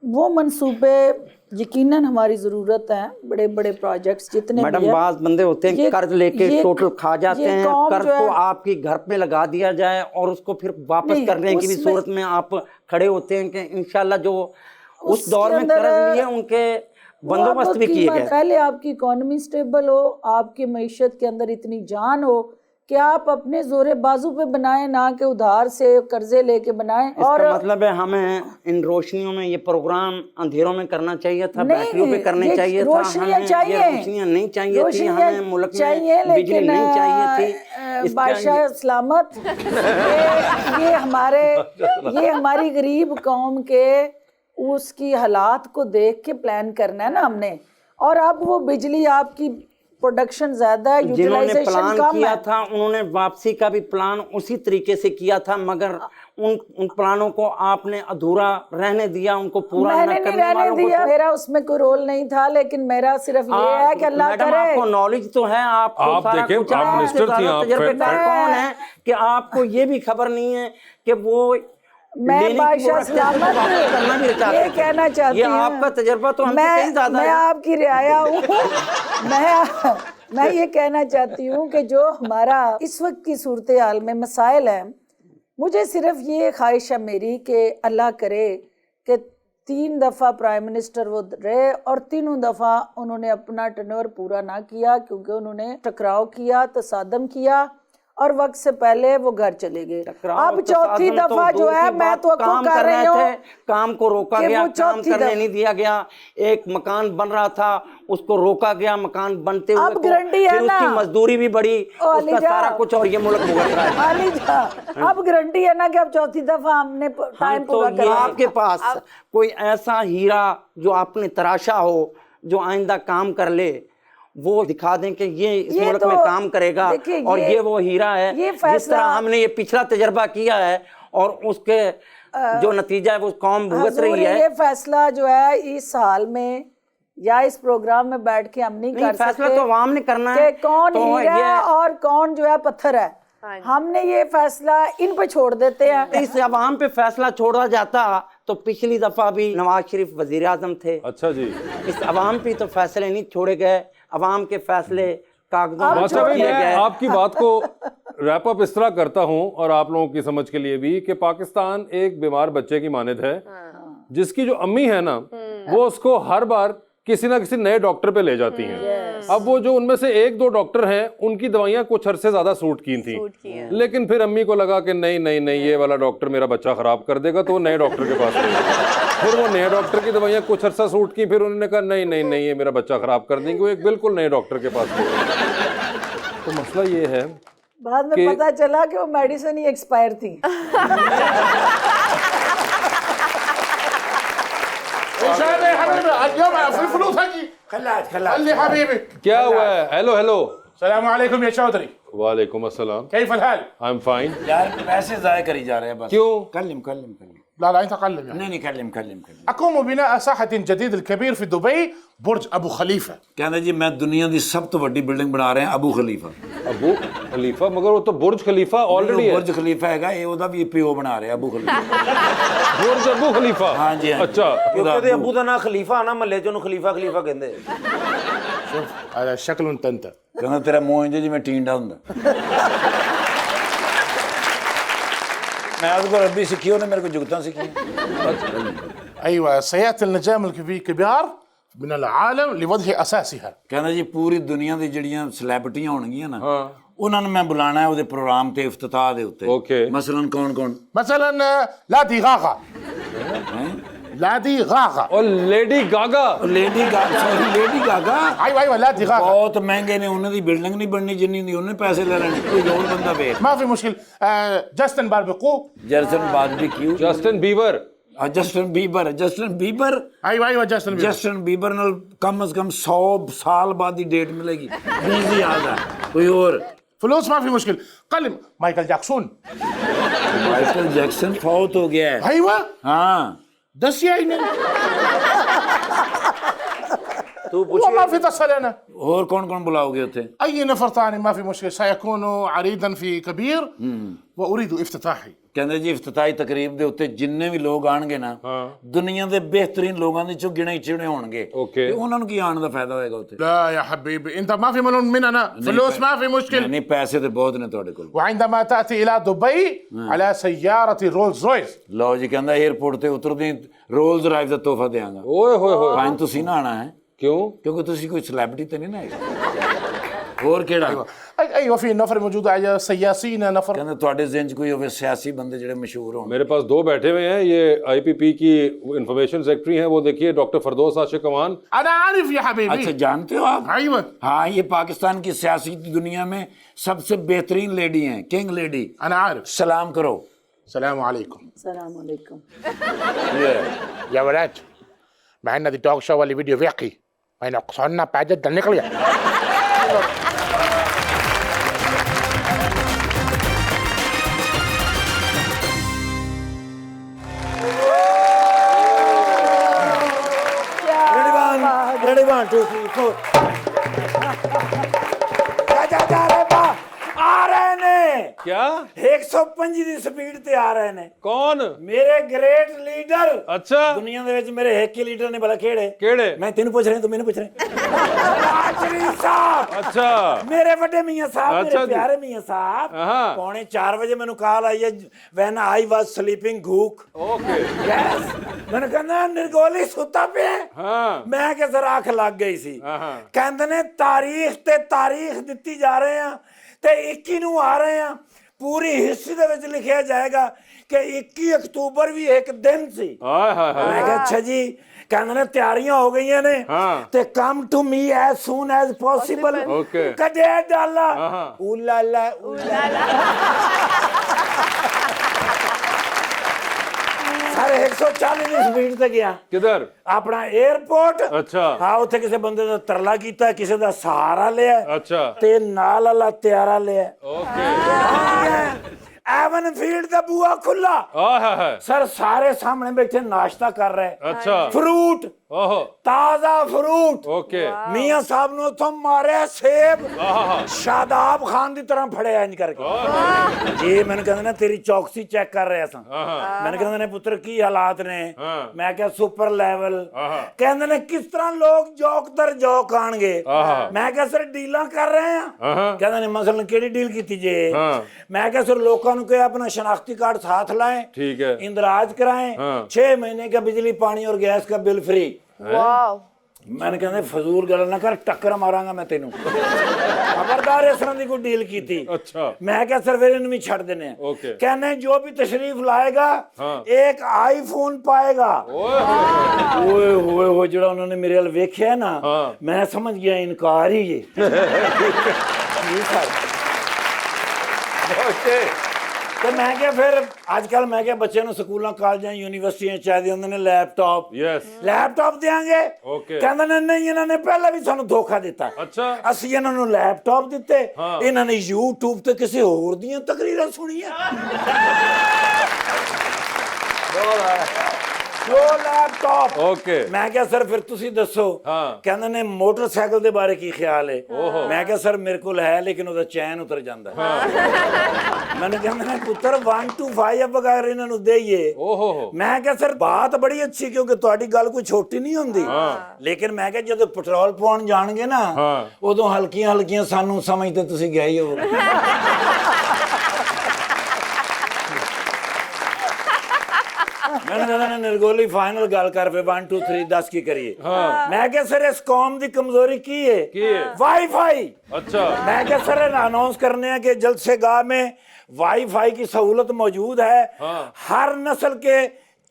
वो मंसूबे यकीनन हमारी ज़रूरत है, बड़े बड़े प्रोजेक्ट्स जितने मैडम बाज बंदे होते हैं कर्ज लेके टोटल खा जाते हैं, कर्ज को आपकी घर पे लगा दिया जाए और उसको फिर वापस करने की भी सूरत में आप खड़े होते हैं कि इंशाल्लाह जो उस दौर में कर्ज लिए उनके बंदोबस्त भी किए गए। पहले आपकी इकोनॉमी स्टेबल हो, आपकी मईशत के अंदर इतनी जान हो कि आप अपने जोरे बाजू पे बनाएं, ना कि उधार से कर्जे लेके बनाएं। और मतलब है हमें इन रोशनियों में ये प्रोग्राम अंधेरों में करना चाहिए था, बैटरियों पे करने चाहिए था, रोशनियां चाहिए, रोशनियां नहीं चाहिए थी, हमें मुल्क में बिजली नहीं चाहिए थी। बादशाह सलामत ये हमारी गरीब कौम के اس کی حالات کو دیکھ کے پلان کرنا ہے نا ہم نے. اور اب وہ بجلی آپ کی پروڈکشن زیادہ ہے, جنہوں نے یوٹیلائزیشن پلان کم کیا ہے. تھا انہوں نے واپسی کا بھی پلان اسی طریقے سے کیا تھا, مگر ان پلانوں کو آپ نے ادھورا رہنے دیا, ان کو پورا میں نہ نے نہیں کرنے رہنے والوں کو. دیا, میرا اس میں کوئی رول نہیں تھا, لیکن میرا صرف یہ ہے کہ اللہ میڈم آپ کو کرے. نالج تو ہے, آپ کو آپ سارا دیکھیں، کچھ ہے, آپ آپ سے منسٹر تھیں، زیادہ آپ تجربے کار کون ہے کہ آپ کو یہ بھی خبر نہیں ہے کہ وہ میں لینے کی بادشاہ وہ سلامت واپس کرنا بھی چاہتے یہ ہیں. کہنا چاہتی یہ ہوں, آپ کا تجربہ تو ہم سے کہیں زیادہ میں ہے. آپ کی رعایا ہوں. میں یہ کہنا چاہتی ہوں کہ جو ہمارا اس وقت کی صورتحال میں مسائل ہیں, مجھے صرف یہ خواہش ہے میری کہ اللہ کرے کہ 3 دفعہ پرائم منسٹر وہ رہے اور تینوں دفعہ انہوں نے اپنا ٹینور پورا نہ کیا, کیونکہ انہوں نے ٹکراؤ کیا, تصادم کیا اور وقت سے پہلے وہ گھر چلے گئے. اب چوتھی دفعہ جو ہے میں توقع کر رہی ہوں, کام کو روکا گیا, کام کرنے نہیں دیا گیا. ایک مکان بن رہا تھا اس کو روکا گیا, مکان بنتے ہوئے اب گارنٹی ہے پھر اس نا, کی مزدوری بھی بڑی, اس کا سارا کچھ, اور یہ ملک بھگت رہا ہے. علی جان اب گارنٹی ہے نا کہ اب چوتھی دفعہ ہم نے ٹائم تو پورا یہ کرا. آپ کے پاس کوئی ایسا ہیرا جو آپ نے تراشا ہو جو آئندہ کام کر لے, وہ دکھا دیں کہ یہ اس ملک میں کام کرے گا, اور یہ وہ ہیرا ہے جس طرح ہم نے یہ پچھلا تجربہ کیا ہے اور اس کے جو نتیجہ ہے وہ قوم بھگت رہی ہے. یہ فیصلہ جو ہے اس حال میں یا اس پروگرام میں بیٹھ کے ہم نہیں کر سکتے, فیصلہ تو عوام نے کرنا ہے کہ کون ہیرا ہے اور کون جو ہے پتھر ہے. ہم نے یہ فیصلہ ان پہ چھوڑ دیتے ہیں. اس عوام پہ فیصلہ چھوڑا جاتا تو پچھلی دفعہ بھی نواز شریف وزیر اعظم تھے. اچھا جی, اس عوام پہ تو فیصلے نہیں چھوڑے گئے, عوام کے فیصلے کاغذوں میں بادشاہ بھائی کیے میں گئے. آپ کی بات کو ریپ اپ اس طرح کرتا ہوں اور آپ لوگوں کی سمجھ کے لیے بھی کہ پاکستان ایک بیمار بچے کی مانند ہے جس کی جو امی ہے نا وہ اس کو ہر بار کسی نہ کسی نئے ڈاکٹر پہ لے جاتی ہیں. اب وہ جو ان میں سے 1-2 ڈاکٹر ہیں ان کی دوائیاں کچھ عرصے زیادہ سوٹ کی تھیں, لیکن پھر امی کو لگا کہ نہیں یہ والا ڈاکٹر میرا بچہ خراب کر دے گا, تو وہ نئے ڈاکٹر کے پاس لے گئے. پھر وہ نئے ڈاکٹر کی دوائیاں کچھ عرصہ سوٹ کی, پھر انہوں نے کہا نہیں یہ میرا بچہ خراب کر دیں گے, وہ ایک بالکل نئے ڈاکٹر کے پاس لے گئے. تو مسئلہ یہ ہے بعد میں پتا چلا کہ وہ میڈیسن ہی ایکسپائر تھی. اليوم في فلوس هجي خلي حبيبي. کیا ہوا ہے؟ ہیلو السلام عليكم يا چودھری. وعلیکم السلام. كيف الحال؟ I'm fine. یار پیسے ضائع کری جا رہے ہیں بس. کیوں؟ کلم لا انت قلم يعني. نہیں کلم. اقوم بناء ساحة جديد الكبير في دبي برج ابو خلیفہ. کہندا جی میں دنیا دی سب تو بڑی بلڈنگ بنا رہے ہیں ابو خلیفہ. ابو خلیفہ؟ مگر وہ تو برج خلیفہ آلریڈی ہے. برج خلیفہ ہے یہ وہدا بھی پیو بنا رہے ہیں ابو خلیفہ. برج ابو خلیفہ. ہاں جی. اچھا کیونکہ ابو دا نا خلیفہ آنا محلے چوں خلیفہ کہندے. على شكل انت کہندا تیرا منہ انج جی میں ٹینڈا ہوندا. میں اس کو عربی سیکھی نے میرے کو جگتاں سیکھی. ايوه سياتي النجام الكبار من العالم لوضع اساسها. کہندا جی پوری دنیا دی جڑیاں سلیبریٹیاں ہون گیاں نا انہاں نے میں بلانا ہے او دے پروگرام تے افتتاح دے اوتے. اوکے. مثلا کون مثلا لادي غاغا. لادي غاغا. اور لیڈی گاگا. Lady Gaga. ايوه لادي غاغا. بہت مہنگے نے, انہاں دی بلڈنگ نہیں بننی جنی دی انہیں پیسے لے لینے. کوئی اور بندہ بھیج. ما في مشكل. Justin barbecue. جرسن barbecue. Justin Bieber. Justin Bieber. ايوه جاستن بيبر. جسٹن بیبر نال کم از کم 100 سال بعد ہی ڈیٹ ملے گی. بیزی یاد ہے کوئی اور. فلوس ما في مشكل. قلم مايكل جاكسون. مائیکل جیکسن فوت ہو گیا ہے. ايوه ہاں دس يا عيني. تو وما في اتصل انا. اور کون بلاؤ گے اتنے؟ اي نفر ثاني ما في مشكله. سيكون عريضا في كبير واريد افتتاحي. کہندے جی افتتاحی تقریب دے اوتے جننے بھی لوگ آن گے نا دنیا دے بہترین لوگاں دے چوں گنے چڑے ہون گے. اوکے. انہاں نوں کی آن دا فائدہ ہوئے گا اوتے؟ لا يا حبيبي انت ما في مننا فلوس ما في مشكل. نہیں پیسے تے بہت نے تواڈے کول. وعندما تاتي الى دبي على سياره رولز رويس. لو جی کہندا ایئرپورٹ تے اتردیں رولز رائس دا تحفہ دیاں گا. اوئے ہوئے. فائن تسی نہ آنا ہے. کیوں؟ کیونکہ تسی کوئی سلیبریٹی تے نہیں نا. اور کیڑا؟ ايوه في نفر موجود على سياسيين نفر. کہندا تواڈے ذہن چ کوئی ہوے سیاسی بندے جڑے مشہور ہون؟ میرے پاس 2 بیٹھے ہوئے ہیں, یہ آئی پی پی کی انفارمیشن سیکرٹری ہیں, وہ دیکھیے ڈاکٹر فردوس عاشق امان. انا عارف يا حبيبي. اچھا جانتے ہو آپ؟ ايوه ہاں یہ پاکستان کی سیاسی دنیا میں سب سے بہترین لیڈی ہیں, کنگ لیڈی. انا عارف. سلام کرو. السلام عليكم. السلام علیکم. يا ولاد معنا دي توك شو اللي فيديو فيقي ما ينقصنا بعد النقلية. Ready, 1, 2, 3, 4. ਜਾ ਰੇ ਬਾ ਆ ਰਹੇ ਨੇ क्या 105 ਦੀ ਸਪੀਡ ਤੇ ਆ ਰਹੇ ਨੇ कौन ਮੇਰੇ ਗ੍ਰੇਟ ਲੀਡਰ अच्छा ਦੁਨੀਆ ਦੇ ਵਿੱਚ ਮੇਰੇ ਇੱਕ ਹੀ ਲੀਡਰ ਨੇ ਭਲਾ ਕਿਹੜੇ ਕਿਹੜੇ ਮੈਂ ਤੈਨੂੰ ਪੁੱਛ ਰਿਹਾ ਤੂੰ ਮੈਨੂੰ ਪੁੱਛ ਰਿਹਾ ਸ਼ਰੀਫ ਸਾਹਿਬ अच्छा ਮੇਰੇ ਵੱਡੇ ਮੀਆਂ ਸਾਹਿਬ ਅੱਛਾ ਮੇਰੇ ਜੀ। ਪਿਆਰੇ ਮੀਆਂ ਸਾਹਿਬ ਹਾਂ। ਪੌਣੇ 4 ਵਜੇ ਮੈਨੂੰ ਕਾਲ ਆਈ ਹੈ ਵੈਨ ਆਈ ਵਾਸ ਸਲੀਪਿੰਗ ਘੂਕ ओके ਯੈਸ ਮੈਨੂੰ ਕਹਿੰਦਾ ਨਿਰਗੋਲੀ ਸੁੱਤਾ ਪਿਆ ਹੈ? हाँ ਮੈਂ ਕਿ ਜ਼ਰਾ ਅੱਖ ਲੱਗ ਗਈ ਸੀ ਹਾਂ। ਕਹਿੰਦੇ ਨੇ ਤਾਰੀਖ ਤੇ ਤਾਰੀਖ ਦਿੱਤੀ ਜਾ ਰਹੇ ਆ ਤੇ 21 ਨੂੰ ਆ ਰਹੇ ਆ ਪੂਰੀ ਹਿਸਟਰੀ ਦੇ ਵਿੱਚ ਲਿਖਿਆ ਜਾਏਗਾ ਕਿ 21 ਅਕਤੂਬਰ ਵੀ ਇੱਕ ਦਿਨ ਸੀ हाय हाय हाय ਮੈਂ ਕਿਹਾ ਅੱਛਾ ਜੀ ਕਹਿੰਦੇ ਨੇ ਤਿਆਰੀਆਂ ਹੋ ਗਈਆਂ ਨੇ ਹਾਂ। ਤੇ come to me as soon as possible Okay. ਕਦੇ ਡਾਲਾ ਹਾਂ। ਉਲਾਲਾ ਉਲਾਲਾ ਸਾਰੇ 140 ਦੀ ਸਪੀਡ ਤੇ ਗਿਆ किधर ਆਪਣਾ 에어ਪੋਰਟ अच्छा ਹਾਂ ਉੱਥੇ ਕਿਸੇ ਬੰਦੇ ਦਾ ਤਰਲਾ ਕੀਤਾ ਕਿਸੇ ਦਾ ਸਹਾਰਾ ਲਿਆ अच्छा ਤੇ ਨਾਲ ਵਾਲਾ ਤਿਆਰਾ ਲਿਆ ओके ਐਵਨ ਫੀਲਡ ਦਾ ਬੂਆ ਖੁੱਲਾ हाय हाय हाय ਸਰ ਸਾਰੇ ਸਾਹਮਣੇ ਬੈਠੇ ਨਾਸ਼ਤਾ ਕਰ ਰਹੇ अच्छा ਫਰੂਟ ओहो ਤਾਜ਼ਾ ਫਰੂਟ ओके ਮੀਆਂ ਸਾਹਿਬ ਨੂੰ ਉੱਥੋਂ ਮਾਰਿਆ ਸੇਬ आहा ਸ਼ਾਦਾਬ ਖਾਨ ਦੀ ਤਰ੍ਹਾਂ ਫੜਿਆ ਇੰਜ ਕਰਕੇ ਜੀ ਮੈਨੂੰ ਕਹਿੰਦੇ ਨੇ ਤੇਰੀ ਚੌਕਸੀ ਚੈੱਕ ਕਰ ਰਿਹਾ ਸਾਂ ਮੈਨੂੰ ਕਹਿੰਦੇ ਨੇ ਪੁੱਤਰ ਕੀ ਹਾਲਾਤ ਨੇ ਹਾਂ। ਮੈਂ ਕਿਹਾ ਸੁਪਰ ਲੈਵਲ ਆਹਾ। ਕਹਿੰਦੇ ਨੇ ਕਿਸ ਤਰ੍ਹਾਂ ਲੋਕ ਜੋਕ ਦਰ ਜੋਕ ਆਣਗੇ ਆਹਾ। ਮੈਂ ਕਿਹਾ ਸਰ ਡੀਲਾਂ ਕਰ ਰਹੇ ਆ ਆਹਾ। ਕਹਿੰਦੇ ਨੇ ਮਸਲਨ ਕਿਹੜੀ ਡੀਲ ਕੀਤੀ ਜੇ ਹਾਂ। ਮੈਂ ਕਿਹਾ ਸਰ ਲੋਕਾਂ ਨੂੰ ਕਿ अपना शनाख्ती कार्ड साथ लाएं ठीक है इंदराज कराएं हाँ। 6 महीने का बिजली पानी और गैस का बिल फ्री वाओ मैंने कहते फजूल गल ना कर टक्कर मारांगा मैं तेनू खबरदार इस तरह की कोई डील की थी अच्छा मैं क्या सर फिर इन्हें भी छड़ देने हैं ओके। कहने जो भी तशरीफ लाएगा हाँ। एक आईफोन पाएगा ओए होए हो जड़ा उन्होंने मेरे वाल वेख्या ना हाँ। मैं समझ गया इनकार ही ये ये सर ओके ਤੇ ਮੈਂ ਕਿਹਾ ਫਿਰ ਅੱਜ ਕੱਲ ਮੈਂ ਕਿਹਾ ਬੱਚਿਆਂ ਨੂੰ ਸਕੂਲਾਂ ਕਾਲਜਾਂ ਯੂਨੀਵਰਸਿਟੀਆਂ ਚਾਹੀਦੇ ਹੁੰਦੇ ਨੇ ਲੈਪਟਾਪ यस ਲੈਪਟਾਪ ਦੇਾਂਗੇ Okay. ਕਹਿੰਦੇ ਨੇ ਨਹੀਂ ਇਹਨਾਂ ਨੇ ਪਹਿਲਾਂ ਵੀ ਸਾਨੂੰ ਧੋਖਾ ਦਿੱਤਾ अच्छा ਅਸੀਂ ਇਹਨਾਂ ਨੂੰ ਲੈਪਟਾਪ ਦਿੱਤੇ ਹਾਂ। ਇਹਨਾਂ ਨੇ YouTube ਤੇ ਕਿਸੇ ਹੋਰ ਦੀਆਂ ਤਕਰੀਰਾਂ ਸੁਣੀਆਂ ਦੋ ਲੈਪਟਾਪ ओके ਮੈਂ ਕਿਹਾ ਸਰ ਫਿਰ ਤੁਸੀਂ ਦੱਸੋ ਹਾਂ। ਕਹਿੰਦੇ ਨੇ ਮੋਟਰਸਾਈਕਲ ਦੇ ਬਾਰੇ ਕੀ ਖਿਆਲ ਹੈ ਮੈਂ ਕਿਹਾ ਸਰ ਮੇਰੇ ਕੋਲ ਹੈ ਲੇਕਿਨ ਉਹਦਾ ਚੈਨ ਉਤਰ ਜਾਂਦਾ ਮੈਨੂੰ ਕਹਿੰਦੇ ਨੇ ਪੁੱਤਰ 1 to 5 ਬਗੈਰ ਇਹਨਾਂ ਨੂੰ ਦੇਈਏ ओहो ਮੈਂ ਕਿਹਾ ਸਰ ਬਾਤ ਬੜੀ ਅੱਛੀ ਕਿਉਂਕਿ ਤੁਹਾਡੀ ਗੱਲ ਕੋਈ ਛੋਟੀ ਨਹੀਂ ਹੁੰਦੀ ਲੇਕਿਨ ਮੈਂ ਕਿਹਾ ਜਦੋਂ ਪੈਟਰੋਲ ਪਾਉਣ ਜਾਣਗੇ ਨਾ ਹਾਂ। ਉਦੋਂ ਹਲਕੀਆਂ ਹਲਕੀਆਂ ਸਾਨੂੰ ਸਮਝਦੇ ਤੁਸੀਂ ਗਏ ਹੀ ਹੋ मैंने कहा निर्गोली फाइनल गल कर पे 1 2 3 10 की करिए मैं क्या सर इस कौम की कमजोरी की है वाईफाई अच्छा मैं क्या सर अनाउंस करने हैं कि जल्द से गाह में वाईफाई की सहूलत मौजूद है हर नस्ल के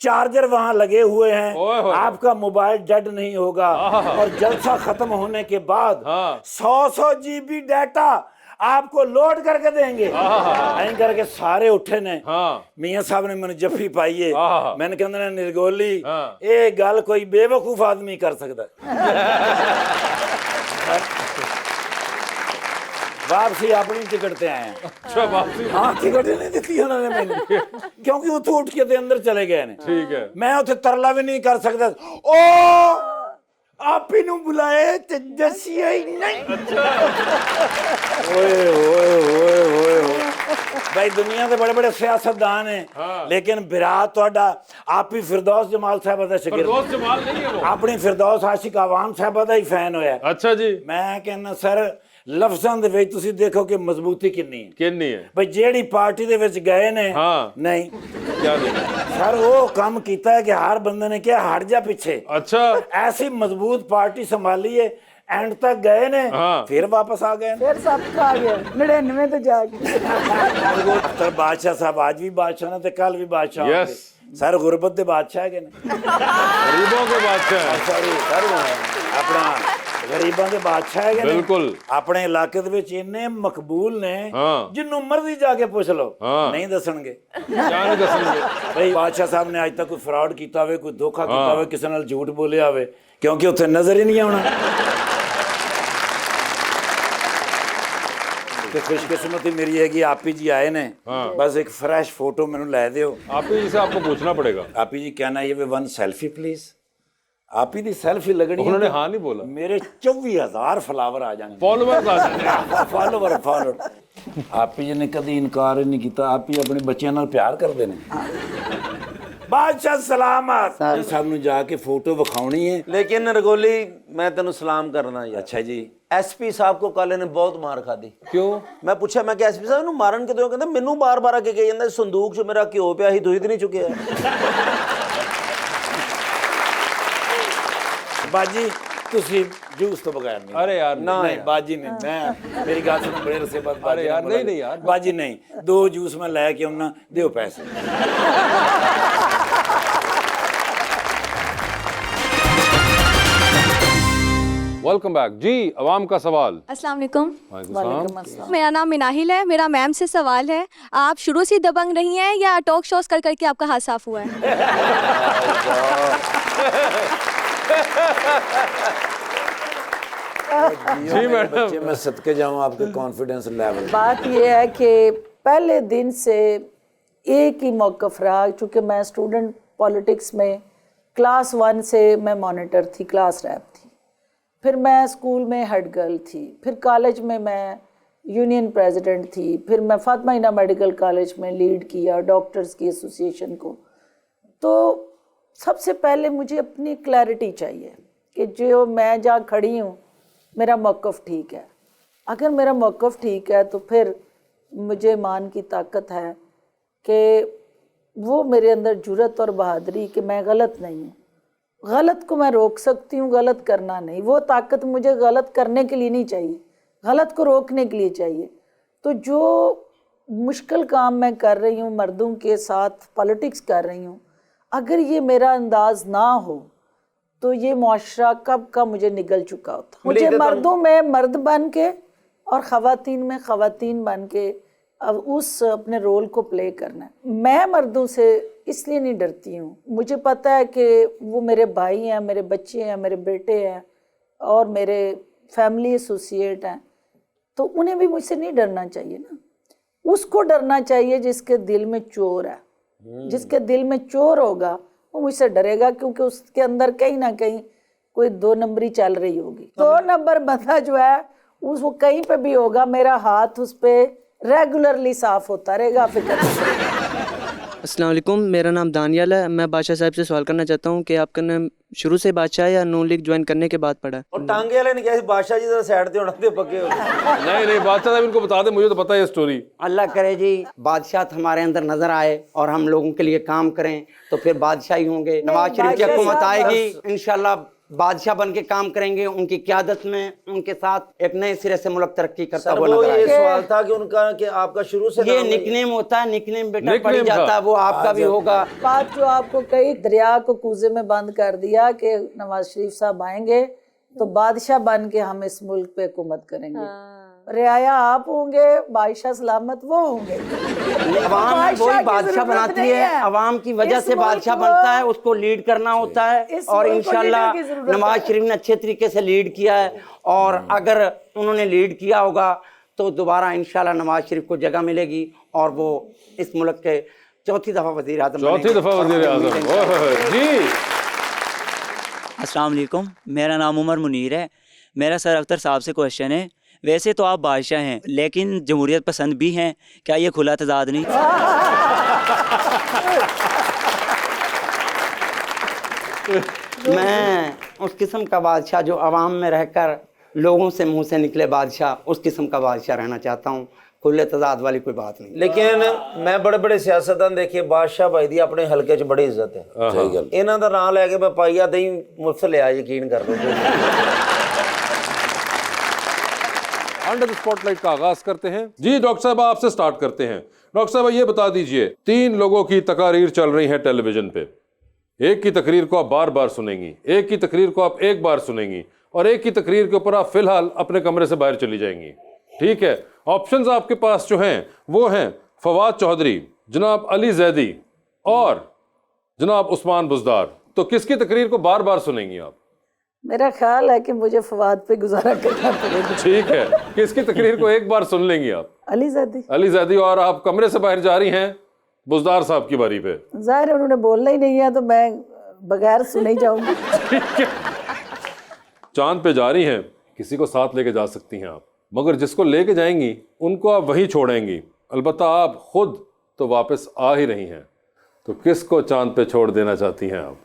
चार्जर वहां लगे हुए हैं आपका मोबाइल डेड नहीं होगा और जलसा खत्म होने के बाद 100 GB डाटा आपको लोड करके देंगे ऐं करके सारे उठे ने मियां साहब ने मैंने जफ्फी पाई है मैंने कहंदे ने निर्गोली ये गल कोई बेवकूफ आदमी कर सकता वापसी अपनी टिकट ते आए हैं अच्छा वापसी हाँ टिकट नहीं दी उन्होंने मैंने क्योंकि उठो उठ के ते अंदर चले गए ने ठीक है मैं उसे तरला भी नहीं कर सकता ओ आप ही ਨੂੰ ਬੁਲਾਏ ਤੇ ਦੱਸਿਆ ਹੀ ਨਹੀਂ ओए ओए ओए ओए भाई दुनिया के बड़े बड़े सियासतदान हैं लेकिन बिरात तोड़ा आप ही फिरदौस जमाल साहब दा शागिर्द फिरदौस जमाल नहीं है वो अपनी फिरदौस आशिक आवाम साहब दा ही फैन होया अच्छा जी मैं कहना सर ਲਫ਼ਜ਼ਾਂ ਦੇ ਵਿੱਚ ਤੁਸੀਂ ਦੇਖੋ ਕਿ ਮਜ਼ਬੂਤੀ ਕਿੰਨੀ ਹੈ किन्नी है ਬਈ ਜਿਹੜੀ ਪਾਰਟੀ ਦੇ ਵਿੱਚ ਗਏ ਨੇ ਹਾਂ। ਨਹੀਂ क्या नहीं ਸਰ ਉਹ ਕੰਮ ਕੀਤਾ ਹੈ ਕਿ ਹਰ ਬੰਦੇ ਨੇ ਕਿਹਾ ਹਟ ਜਾ ਪਿੱਛੇ अच्छा ऐसी मजबूत पार्टी संभाली है एंड तक गए ने हाँ। फिर वापस आ गए फिर सब आ गया 99 तो जाके तो बादशाह साहब आज भी बादशाह ने तो कल भी बादशाह Yes. होंगे। सर गुरबत दे बादशाह है कि नहीं गरीबों के बादशाह हैं सॉरी सर अपना ਗਰੀਬਾਂ ਦੇ ਬਾਦਸ਼ਾਹ ਹੈਗੇ ਨੇ ਬਿਲਕੁਲ। ਆਪਣੇ ਇਲਾਕੇ ਦੇ ਵਿੱਚ ਇੰਨੇ ਮਕਬੂਲ ਨੇ ਹਾਂ। ਜਿੰਨੂੰ ਮਰਜ਼ੀ ਜਾ ਕੇ ਪੁੱਛ ਲਓ ਹਾਂ। ਨਹੀਂ ਦੱਸਣਗੇ क्या नहीं दसेंगे ਬਈ ਬਾਦਸ਼ਾਹ ਸਾਹਿਬ ਨੇ ਅੱਜ ਤੱਕ ਕੋਈ ਫਰਾਡ ਕੀਤਾ ਹੋਵੇ ਕੋਈ ਧੋਖਾ ਕੀਤਾ ਹੋਵੇ ਕਿਸੇ ਨਾਲ ਝੂਠ ਬੋਲਿਆ ਹੋਵੇ ਕਿਉਂਕਿ ਉੱਥੇ ਨਜ਼ਰ ਹੀ ਨਹੀਂ ਆਉਣਾ ਤੇ ਖੁਸ਼ਕਿਸਮਤੀ ਮੇਰੀ ਹੈਗੀ ਆਪੀ ਜੀ ਆਏ ਨੇ ਬਸ ਇੱਕ ਫਰੈਸ਼ ਫੋਟੋ ਮੈਨੂੰ ਲੈ ਦਿਓ आप ही से आपको पूछना पड़ेगा। ਆਪੀ ਜੀ ਕਹਿਣਾ ਇਹ वन सेल्फी प्लीज ਆਪੀ ਦੀ ਸੈਲਫੀ ਲੱਗਣੀ ਹੈ उन्होंने ਤਾਂ हाँ नहीं बोला। ਮੇਰੇ 24000 ਫਲਾਵਰ ਆ ਜਾਣਗੇ फॉलोवर्स आ जाएंगे। ਫਾਲੋਵਰ ਆਪੀ ਜੀ ਨੇ ਕਦੀ ਇਨਕਾਰ ਨਹੀਂ ਕੀਤਾ ਆਪੀ ਆਪਣੇ ਬੱਚਿਆਂ ਨਾਲ ਪਿਆਰ ਕਰਦੇ ਨੇ ਬਾਦਸ਼ਾਹ ਸਲਾਮਤ ਸਭ ਨੂੰ ਜਾ ਕੇ ਫੋਟੋ ਵਿਖਾਉਣੀ ਹੈ लेकिन रगोली मैं तेन सलाम करना यार ਅੱਛਾ ਜੀ ਐਸਪੀ ਸਾਹਿਬ ਕੋ ਕੱਲ ਨੇ ਬਹੁਤ ਮਾਰ ਖਾਦੀ क्यों? ਮੈਂ ਪੁੱਛਿਆ ਮੈਂ ਕਿ ਐਸਪੀ ਸਾਹਿਬ ਨੂੰ ਮਾਰਨ ਕਿਦੋਂ ਕਹਿੰਦਾ ਮੈਨੂੰ ਬਾਰ-ਬਾਰ ਆ ਕੇ ਕਹੀ ਜਾਂਦਾ ਸੰਦੂਕ 'ਚ ਮੇਰਾ ਘਿਓ ਪਿਆ ਸੀ ਤੁਸੀਂ ਤੇ ਨਹੀਂ ਚੁੱਕਿਆ ਬਾਜੀ ਤੁਸੀਂ ਜੂਸ ਤੋਂ ਬਗੈਰ ਨਹੀਂ अरे यार ना ਨਹੀਂ यार। ਬਾਜੀ ਨਹੀਂ ਮੈਂ ਮੇਰੀ ਗੱਲ ਸੁਣੋ ਬੜੇ ਰਸੇ ਬਾਤ अरे यार नहीं यार। ਬਾਜੀ ਨਹੀਂ 2 ਜੂਸ ਮੈਂ ਲੈ ਕੇ ਆਉਣਾ ਦਿਓ ਪੈਸੇ वेलकम बैक जी। अवाम का सवाल। अस्सलाम वालेकुम। वालेकुम सलाम। मेरा नाम मिनाहिल है। मेरा मैम से सवाल है, आप शुरू से दबंग रही हैं या टॉक शोज कर करके आपका हाथ साफ हुआ है? जी मैडम। बच्चे मैं सदके जाऊं आपके कॉन्फिडेंस लेवल बात ये है कि पहले दिन से एक ही मौक़िफ़ रहा चूँकि मैं स्टूडेंट पॉलिटिक्स में क्लास 1 से मैं मॉनिटर थी क्लास रैप थी फिर मैं स्कूल में हेड गर्ल थी फिर कॉलेज में मैं यूनियन प्रेसिडेंट थी फिर मैं फातिमा इना मेडिकल कॉलेज में लीड किया डॉक्टर्स की एसोसिएशन को तो सबसे पहले मुझे अपनी क्लैरिटी चाहिए कि जो मैं जहाँ खड़ी हूँ मेरा मौक़िफ़ ठीक है अगर मेरा मौक़िफ़ ठीक है तो फिर मुझे ईमान की ताकत है कि वो मेरे अंदर जुर्रत और बहादुरी कि मैं गलत नहीं हूँ गलत को मैं रोक सकती हूँ गलत करना नहीं वो ताकत मुझे गलत करने के लिए नहीं चाहिए गलत को रोकने के लिए चाहिए तो जो मुश्किल काम मैं कर रही हूँ मर्दों के साथ पॉलिटिक्स कर रही हूँ अगर ये मेरा अंदाज ना हो तो ये मुआशरा कब का मुझे निगल चुका होता मुझे मर्दों में मर्द बन के और ख़वातीन में ख़वातीन बन के अब उस अपने रोल को प्ले करना है मैं मर्दों से इसलिए नहीं डरती हूँ मुझे पता है कि वो मेरे भाई हैं मेरे बच्चे हैं मेरे बेटे हैं और मेरे फैमिली एसोसिएट हैं तो उन्हें भी मुझसे नहीं डरना चाहिए ना उसको डरना चाहिए जिसके दिल में चोर है जिसके दिल में चोर होगा वो मुझसे डरेगा क्योंकि उसके अंदर कहीं ना कहीं कोई 2 नंबरी चल रही होगी 2 नंबर बंदा जो है उस वो कहीं पे भी होगा मेरा हाथ उस पर रेगुलरली साफ होता रहेगा फिक्र अस्सलाम वालेकुम, मेरा नाम दानियाल है। मैं बादशाह साहब से सवाल करना चाहता हूँ कि आपका नाम शुरू से बादशाह या नून लीग ज्वाइन करने के बाद पड़ा? और टांगे वाले ने कहा बादशाह जी जरा साइड पे होना दे पक्के हो नहीं बादशाह साहब इनको बता दे मुझे तो पता है ये स्टोरी। अल्लाह करे जी बादशाह हमारे अंदर नजर आए और हम लोगों के लिए काम करें तो फिर बादशाह ही होंगे। नवाज शरीफ की हुकूमत आएगी इंशाल्लाह बादशाह बन के काम करेंगे उनकी क़यादत में उनके साथ एक नए सिरे से मुल्क तरक्की करता हुआ नजर ये आएगा। सवाल था कि उनका कि आपका शुरू से ये नाम है। निकनेम होता है निकनेम बेटा निकनेम पड़ जाता था। है वो आपका भी होगा। बात जो आपको कई दरिया को कूजे में बंद कर दिया कि नवाज शरीफ साहब आएंगे तो बादशाह बन के हम इस मुल्क पे हुकूमत करेंगे रियाया आप होंगे बादशाह सलामत वो होंगे अवाम वही बादशाह बनाती है अवाम की वजह से बादशाह बनता है उसको लीड करना होता है और इंशाल्लाह नवाज शरीफ ने अच्छे तरीके से लीड किया है और अगर उन्होंने लीड किया होगा तो दोबारा इंशाल्लाह नवाज शरीफ को जगह मिलेगी और वो इस मुल्क के चौथी दफ़ा वज़ीर आज़म चौथी दफ़ा वज़ीर आज़म जी। अस्सलाम वालेकुम, मेरा नाम उमर मुनीर है। मेरा सर अख्तर साहब से क्वेश्चन है, वैसे तो आप बादशाह हैं लेकिन जमहूरियत पसंद भी हैं, क्या ये खुला तजाद नहीं? मैं उस किस्म का बादशाह जो अवाम में रहकर लोगों से मुंह से निकले बादशाह उस किस्म का बादशाह रहना चाहता हूँ। खुले तजाद वाली कोई बात नहीं। लेकिन मैं बड़े बड़े सियासतदान देखे बादशाह भाई दी अपने हल्के च बड़ी इज्जत है सही गल इन्हां दा नाम लैके मैं पाइया दही मुफ्त लिया यकीन कर लो अंडर द स्पॉटलाइट का आगाज करते हैं जी। डॉक्टर साहब आपसे स्टार्ट करते हैं। डॉक्टर साहब ये बता दीजिए 3 लोगों की तकारीर चल रही है टेलीविजन पे ایک کی تقریر کو آپ بار بار سنیں گی, ایک کی تقریر کو آپ ایک بار سنیں گی, اور ایک کی تقریر کے اوپر آپ فی الحال اپنے کمرے سے باہر چلی جائیں گی. ٹھیک ہے, آپشنز آپ کے پاس جو ہیں وہ ہیں فواد چودھری, جناب علی زیدی اور جناب عثمان بزدار. تو کس کی تقریر کو بار بار سنیں گی آپ؟ میرا خیال ہے کہ مجھے فواد پہ گزارا کرنا پڑے گا. ٹھیک ہے, کس کی تقریر کو ایک بار سن لیں گی آپ؟ علی زیدی. علی زیدی. اور آپ کمرے سے باہر جا رہی ہیں بزدار صاحب کی باری پہ. ظاہر ہے انہوں نے بولنا ہی نہیں ہے تو میں بغیر سنے ہی جاؤں گی. ٹھیک ہے, چاند پہ جا رہی ہیں, کسی کو ساتھ لے کے جا سکتی ہیں آپ, مگر جس کو لے کے جائیں گی ان کو آپ وہیں چھوڑیں گی, البتہ آپ خود تو واپس آ ہی رہی ہیں. تو کس کو چاند پہ چھوڑ دینا چاہتی ہیں آپ؟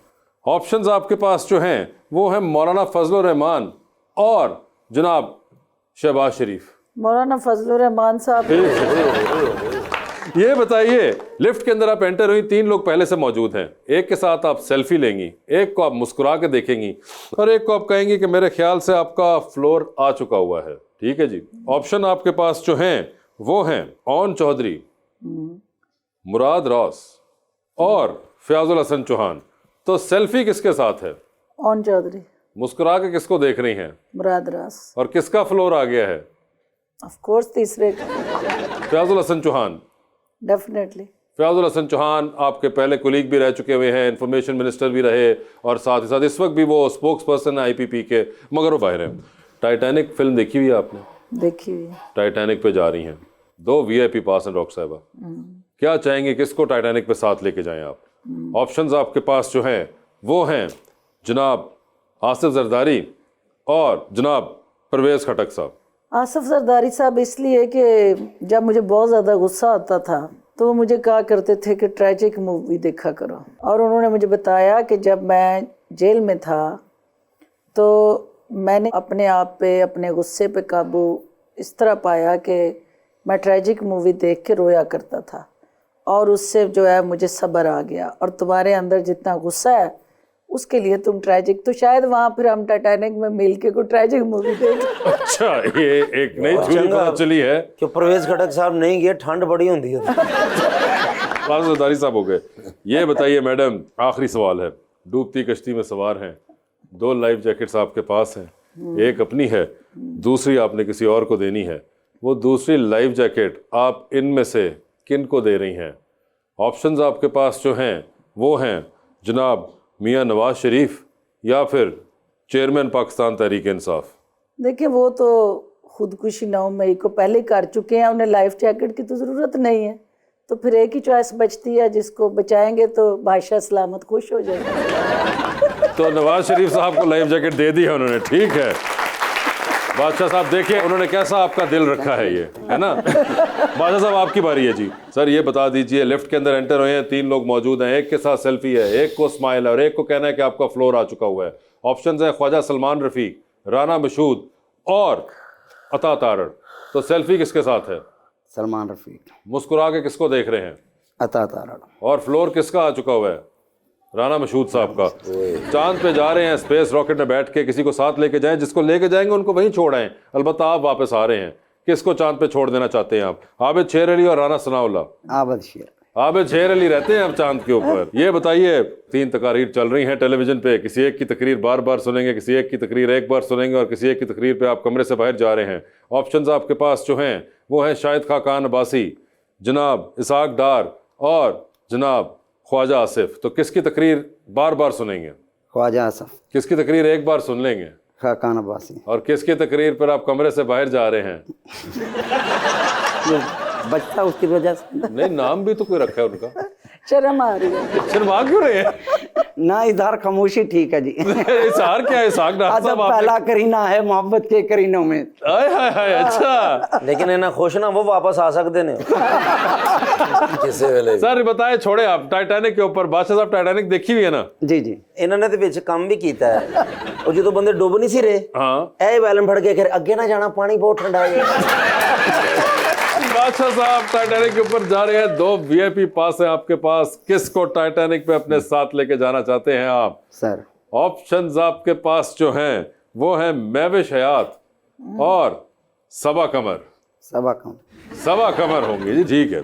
آپشنز آپ کے پاس جو ہیں وہ ہیں مولانا فضل الرحمان اور جناب شہباز شریف. مولانا فضل الرحمان صاحب. یہ بتائیے, لفٹ کے اندر آپ انٹر ہوئی, 3 لوگ پہلے سے موجود ہیں, ایک کے ساتھ آپ سیلفی لیں گی, ایک کو آپ مسکرا کے دیکھیں گی, اور ایک کو آپ کہیں گی کہ میرے خیال سے آپ کا فلور آ چکا ہوا ہے. ٹھیک ہے جی. آپشن آپ کے پاس جو ہیں وہ ہیں اون چودھری, مراد روس اور فیاض الحسن چوہان. تو سیلفی کس کے ساتھ ہے؟ اون چودھری. مسکرا کے کس کو دیکھ رہی ہیں؟ مراد راس. اور کس کا فلور آ گیا ہے؟ آف کورس تیسرے کا. فیاض الحسن چوہان. ڈیفینیٹلی. فیاض الحسن چوہان آپ کے پہلے کولیگ بھی رہ چکے ہوئے ہیں, انفارمیشن منسٹر بھی رہے, اور ساتھ ہی ساتھ اس وقت بھی وہ اسپوکس پرسن ہیں IPP کے, مگر وہ باہر ہیں. ٹائٹینک فلم دیکھی ہوئی ہے آپ نے؟ دیکھی ہوئی. ٹائٹینک پہ جا رہی ہیں, 2 VIP پاس ہیں ڈاکٹر صاحبہ, کیا چاہیں گے کس کو ٹائٹینک پہ ساتھ لے کے جائیں آپ؟ آپشنز آپ کے پاس جو ہیں وہ ہیں جناب آصف زرداری اور جناب پرویز خٹک صاحب. آصف زرداری صاحب اس لیے کہ جب مجھے بہت زیادہ غصہ آتا تھا تو وہ مجھے کہا کرتے تھے کہ ٹریجک مووی دیکھا کرو, اور انہوں نے مجھے بتایا کہ جب میں جیل میں تھا تو میں نے اپنے آپ پہ, اپنے غصے پہ قابو اس طرح پایا کہ میں ٹریجک مووی دیکھ کے رویا کرتا تھا, اور اس سے جو ہے مجھے صبر آ گیا, اور تمہارے اندر جتنا غصہ ہے اس کے لیے تم ٹریجک, تو شاید وہاں پھر ہم ٹائٹینک میں مل کے کوئی ٹریجک مووی دیکھ. اچھا, یہ ایک نئی تھیوری پتہ چلی ہے کہ پرویز خٹک صاحب نہیں گئے, ٹھنڈ بڑی ہوتی ہے. فاضل زرداری صاحب ہو گئے. یہ بتائیے میڈم, آخری سوال ہے, ڈوبتی کشتی میں سوار ہیں, 2 لائف جیکٹس آپ کے پاس ہیں, ایک اپنی ہے, دوسری آپ نے کسی اور کو دینی ہے. وہ دوسری لائف جیکٹ آپ ان میں سے کن کو دے رہی ہیں؟ آپشنز آپ کے پاس جو ہیں وہ ہیں جناب میاں نواز شریف یا پھر چیئرمین پاکستان تحریک انصاف. دیکھیں وہ تو خودکشی 9 مئی کو پہلے کر چکے ہیں, انہیں لائف جیکٹ کی تو ضرورت نہیں ہے, تو پھر ایک ہی چوائس بچتی ہے, جس کو بچائیں گے تو بادشاہ سلامت خوش ہو جائے گا. تو نواز شریف صاحب کو لائف جیکٹ دے دی ہے انہوں نے. ٹھیک ہے بادشاہ صاحب, دیکھیں انہوں نے کیسا آپ کا دل رکھا ہے, یہ ہے نا. بادشاہ صاحب آپ کی باری ہے جی. سر یہ بتا دیجئے, لفٹ کے اندر انٹر ہوئے ہیں, 3 لوگ موجود ہیں, ایک کے ساتھ سیلفی ہے, ایک کو اسمائل ہے, اور ایک کو کہنا ہے کہ آپ کا فلور آ چکا ہوا ہے. آپشنز ہیں خواجہ سلمان رفیق, رانا مشہود اور عطا تارڑ. تو سیلفی کس کے ساتھ ہے؟ سلمان رفیق. مسکرا کے کس کو دیکھ رہے ہیں؟ عطا تارڑ. اور فلور کس کا آ چکا ہوا ہے؟ رانا مشہود صاحب کا. چاند پہ جا رہے ہیں, اسپیس راکٹ میں بیٹھ کے, کسی کو ساتھ لے کے جائیں, جس کو لے کے جائیں گے ان کو وہیں چھوڑ آئیں, البتہ آپ واپس آ رہے ہیں. کس کو چاند پہ چھوڑ دینا چاہتے ہیں آپ؟ عابد شیر علی اور رانا ثناء اللہ. عابد شیر علی رہتے ہیں اب چاند کے اوپر. یہ بتائیے, 3 تقاریر چل رہی ہیں ٹیلی ویژن پہ, کسی ایک کی تقریر بار بار سنیں گے, کسی ایک کی تقریر ایک بار سنیں گے, اور کسی ایک کی تقریر پہ آپ کمرے سے باہر جا رہے ہیں. آپشنز آپ کے پاس جو ہیں وہ ہیں شاہد خاقان عباسی, جناب اسحاق ڈار اور جناب خواجہ آصف. تو کس کی تقریر بار بار سنیں گے؟ خواجہ آصف. کس کی تقریر ایک بار سن لیں گے؟ خاقان عباسی. اور کس کی تقریر پر آپ کمرے سے باہر جا رہے ہیں؟ بچتا اس کی وجہ سے. نہیں, نام بھی تو کوئی رکھا ہے ان کا. شرم آ رہی ہے. شرما کیوں رہے ہیں؟ نہ اظہار خاموشی ٹھیک ہے جی. اظہار کیا ہے؟ اسحاق ڈار ادب صاحب آپ پہلا کرینہ ہے محبت کے کرینوں میں. اچھا, لیکن انہیں خوش نہ وہ واپس آ سکتے ہیں کسی ویلے. سر بتائیں, چھوڑے آپ ٹائٹینک کے اوپر. بادشاہ صاحب ٹائٹینک دیکھی ہوئی ہے نا؟ جی جی. انہوں نے تو وچ کام بھی کیتا ہے, اور جدو بندے ڈوب نہیں سی رہے, ہاں, اے ویلن پھڑ کے اگے نہ جانا, پانی بہت ٹھنڈا ہے. بادشاہ صاحب ٹائٹینک کے اوپر جا رہے ہیں, 2 VIP پاس ہیں آپ کے پاس. کس کو ٹائٹینک پہ اپنے ساتھ لے کے جانا چاہتے ہیں آپ؟ سر آپشنز آپ کے پاس جو ہیں وہ ہیں مہوش حیات اور صبا قمر. صبا قمر. صبا قمر ہوں گی جی. ٹھیک ہے,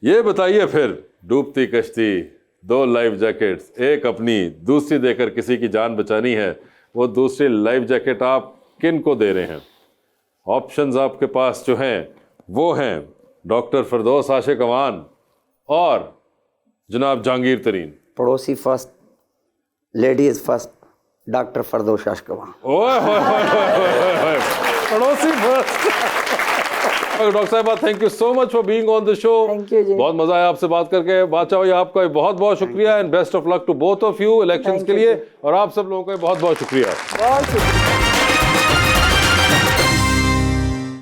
یہ بتائیے پھر, ڈوبتی کشتی 2 लाइफ जैकेट्स, एक अपनी दूसरी देकर किसी की जान बचानी है, वो दूसरी लाइफ जैकेट आप किन को दे रहे हैं? ऑप्शंस आपके पास जो हैं वो हैं डॉक्टर फिरदौस आशिक अवान और जनाब जहांगीर तरीन। पड़ोसी फर्स्ट, लेडीज फर्स्ट, डॉक्टर फिरदौस आशिक अवान। ओए होए होए होए होए, पड़ोसी फर्स्ट। डॉक्टर साहिबा, thank you so much for being on the show. Thank you जी। बहुत मजा आया आपसे बात करके। बादशाह भाई, आपका बहुत बहुत शुक्रिया and best of luck to both of you elections के लिए, और आप सब लोगों का बहुत बहुत शुक्रिया। बहुत शुक्रिया।